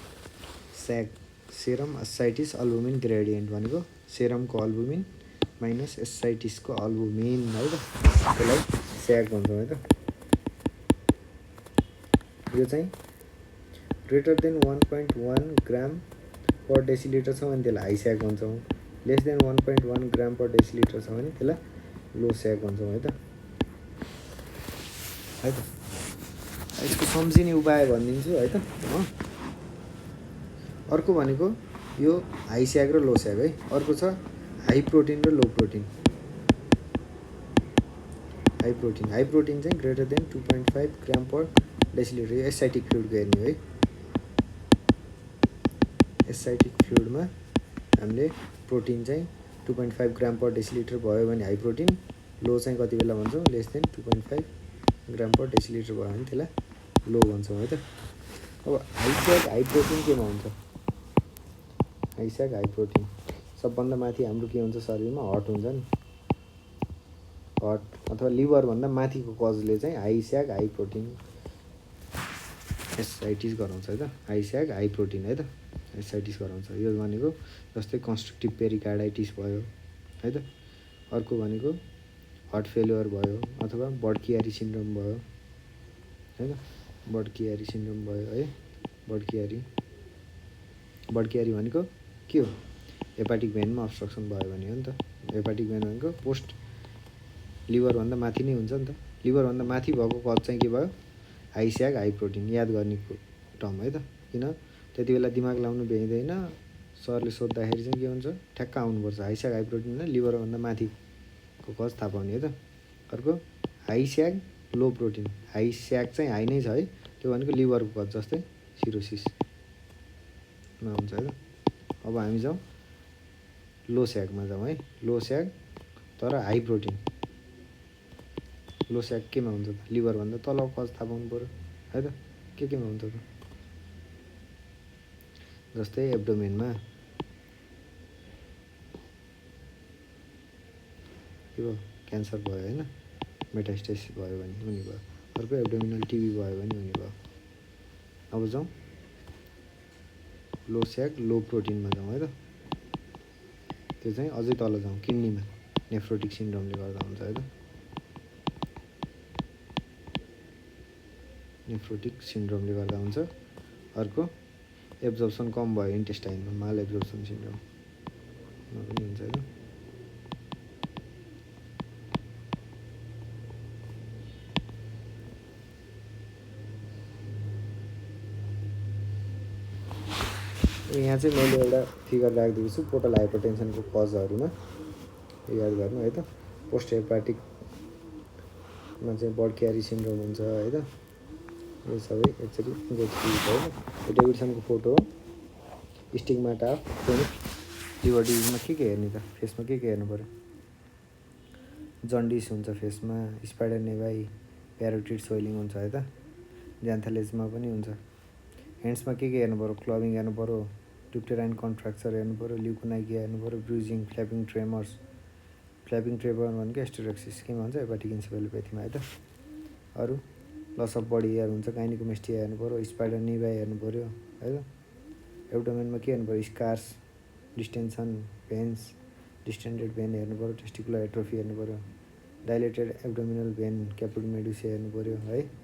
स्याग, सेरम एसाइटिस अल्बुमिन ग्रेडियन्ट भनेको सेरमको अल्बुमिन माइनस एसाइटिसको अल्बुमिन है त। त्यसलाई स्याग भन्छौँ है त। यो चाहिँ ग्रेटर देन 1.1 ग्राम पर डेसिलिटर छ भने त्यसलाई हाई स्याग भन्छौँ। लेस देन 1.1 ग्राम पर डेसिलिटर छ भने त्यसलाई लो स्याग भन्छौँ है त। यसको सम्झिने उपाय भनिदिन्छु है त। अर्को भनेको यो हाई स्याग र लो स्याग है। अर्को छ हाई प्रोटिन र लो प्रोटिन। हाई प्रोटिन चाहिँ ग्रेटर देन 2.5 ग्राम पर डेसिलिटर। यो एसाइटिक फ्लुइडको हेर्ने हो है। एसाइटिक फ्लुइडमा हामीले प्रोटिन चाहिँ 2.5 ग्राम पर डेसिलिटर भयो भने हाई प्रोटिन, लो चाहिँ कति बेला भन्छौँ, लेस देन 2.5 ग्राम पर डेसिलिटर भयो भने त्यसलाई लो भन्छौँ है त। अब हाई स्याग हाई प्रोटिन केमा हुन्छ, हाई स्याग हाई प्रोटिन सबभन्दा माथि हाम्रो के हुन्छ शरीरमा, हर्ट हुन्छ नि। हर्ट अथवा लिभरभन्दा माथिको कजले चाहिँ हाई स्याग हाई प्रोटिन एसाइटिस गराउँछ है त। हाई स्याग हाई प्रोटिन है त, एसाइटिस गराउँछ। यो भनेको जस्तै कन्स्ट्रक्टिभ पेरिकार्डाइटिस भयो है त। अर्को भनेको हार्ट फेलियर भयो अथवा बर्कियारी सिन्ड्रोम भयो है त। बर्कियारी सिन्ड्रोम भयो है। बर्कियारी भनेको के हो, हेपाटिक भेनमा अब्स्ट्रक्सन भयो भने हो नि त। हेपाटिक भेन भनेको पोस्ट लिभरभन्दा माथि नै हुन्छ नि त। लिभरभन्दा माथि भएको कज चाहिँ के भयो, हाई स्याग हाई प्रोटिन। याद गर्ने टर्म है त। किन त्यति बेला दिमाग लाउनु भ्याइँदैन, सरले सोद्धाखेरि चाहिँ के हुन्छ, ठ्याक्क आउनुपर्छ। हाई स्याग हाई प्रोटिन भने लिभरभन्दा माथिको कज थाहा पाउने है त। अर्को हाई स्याग लो प्रोटिन। हाई स्याग चाहिँ हाई नै छ है, त्यो भनेको लिभरको कज जस्तै सिरोसिसमा हुन्छ है त। अब हामी जाउँ लो स्यागमा जाउँ है। लो स्याग तर हाई प्रोटिन। लो स्याग केमा हुन्छ त, लिभरभन्दा तलको कज थाहा पाउनु पऱ्यो है त। केमा हुन्छ त, जस्तै एब्डोमेनमा के भयो, क्यान्सर भयो होइन, मेटास्टेसिस भयो भने हुने भयो। अर्को एब्डोमिनल टिबी भयो भने हुने भयो। अब जाउँ लो स्याग लो प्रोटिनमा जाउँ है त। त्यो चाहिँ अझै तल जाउँ, किडनीमा नेफ्रोटिक सिन्ड्रोमले गर्दा हुन्छ है त। नेफ्रोटिक सिन्ड्रोमले गर्दा हुन्छ। अर्को एब्जर्प्सन कम भयो इन्टेस्टाइनमा, माल एब्जर्प्सन सिन्ड्रोममा पनि हुन्छ है त। यहाँ चाहिँ मैले एउटा फिगर राखिदिएको छु पोर्टल हाइपरटेन्सनको कजहरूमा, याद गर्नु है त। पोस्ट हेपाटिकमा चाहिँ बर्कियारी सिन्ड्रोम हुन्छ है त। यो सबै एक्चुअली गोथ्रू होइन। यो डेभिडसनको फोटो हो। स्टिग्माटा अफ क्रोनिक लिभर डिजिजमा के हेर्ने त, फेसमा के हेर्नु पऱ्यो, जन्डिस हुन्छ फेसमा, स्पाइडर नेभाई, प्यारोटिड स्वेलिङ हुन्छ है त। ज्यान्थालेजमा पनि हुन्छ, ह्यान्ड्समा के हेर्नु पऱ्यो, क्लबिङ हेर्नु पऱ्यो, ट्युटेराइन कन्ट्राक्चर हेर्नु पऱ्यो, ल्युकोनाइकिया हेर्नु पऱ्यो, ब्रुजिङ, फ्ल्यापिङ ट्रेमर्स, फ्ल्यापिङ ट्रेमर भनेको एस्टेरोक्सिस केमा हुन्छ, हेपाटिक इन्सेफेलोपेथीमा है त। अरू लस अफ बडी हेयर हुन्छ, गाइनिकोमेस्टिया हेर्नु पऱ्यो, स्पाइडर निभाइ हेर्नु पऱ्यो है त। एब्डोमेनमा के हेर्नु पऱ्यो, स्कार्स, डिस्टेन्सन, भेन्स, डिस्टेन्डेड भेन हेर्नु पऱ्यो, टेस्टिकुलर एट्रोफी हेर्नु पऱ्यो, डाइलेटेड एब्डोमिनल भेन, क्यापुड मेडुसिया हेर्नु पऱ्यो है।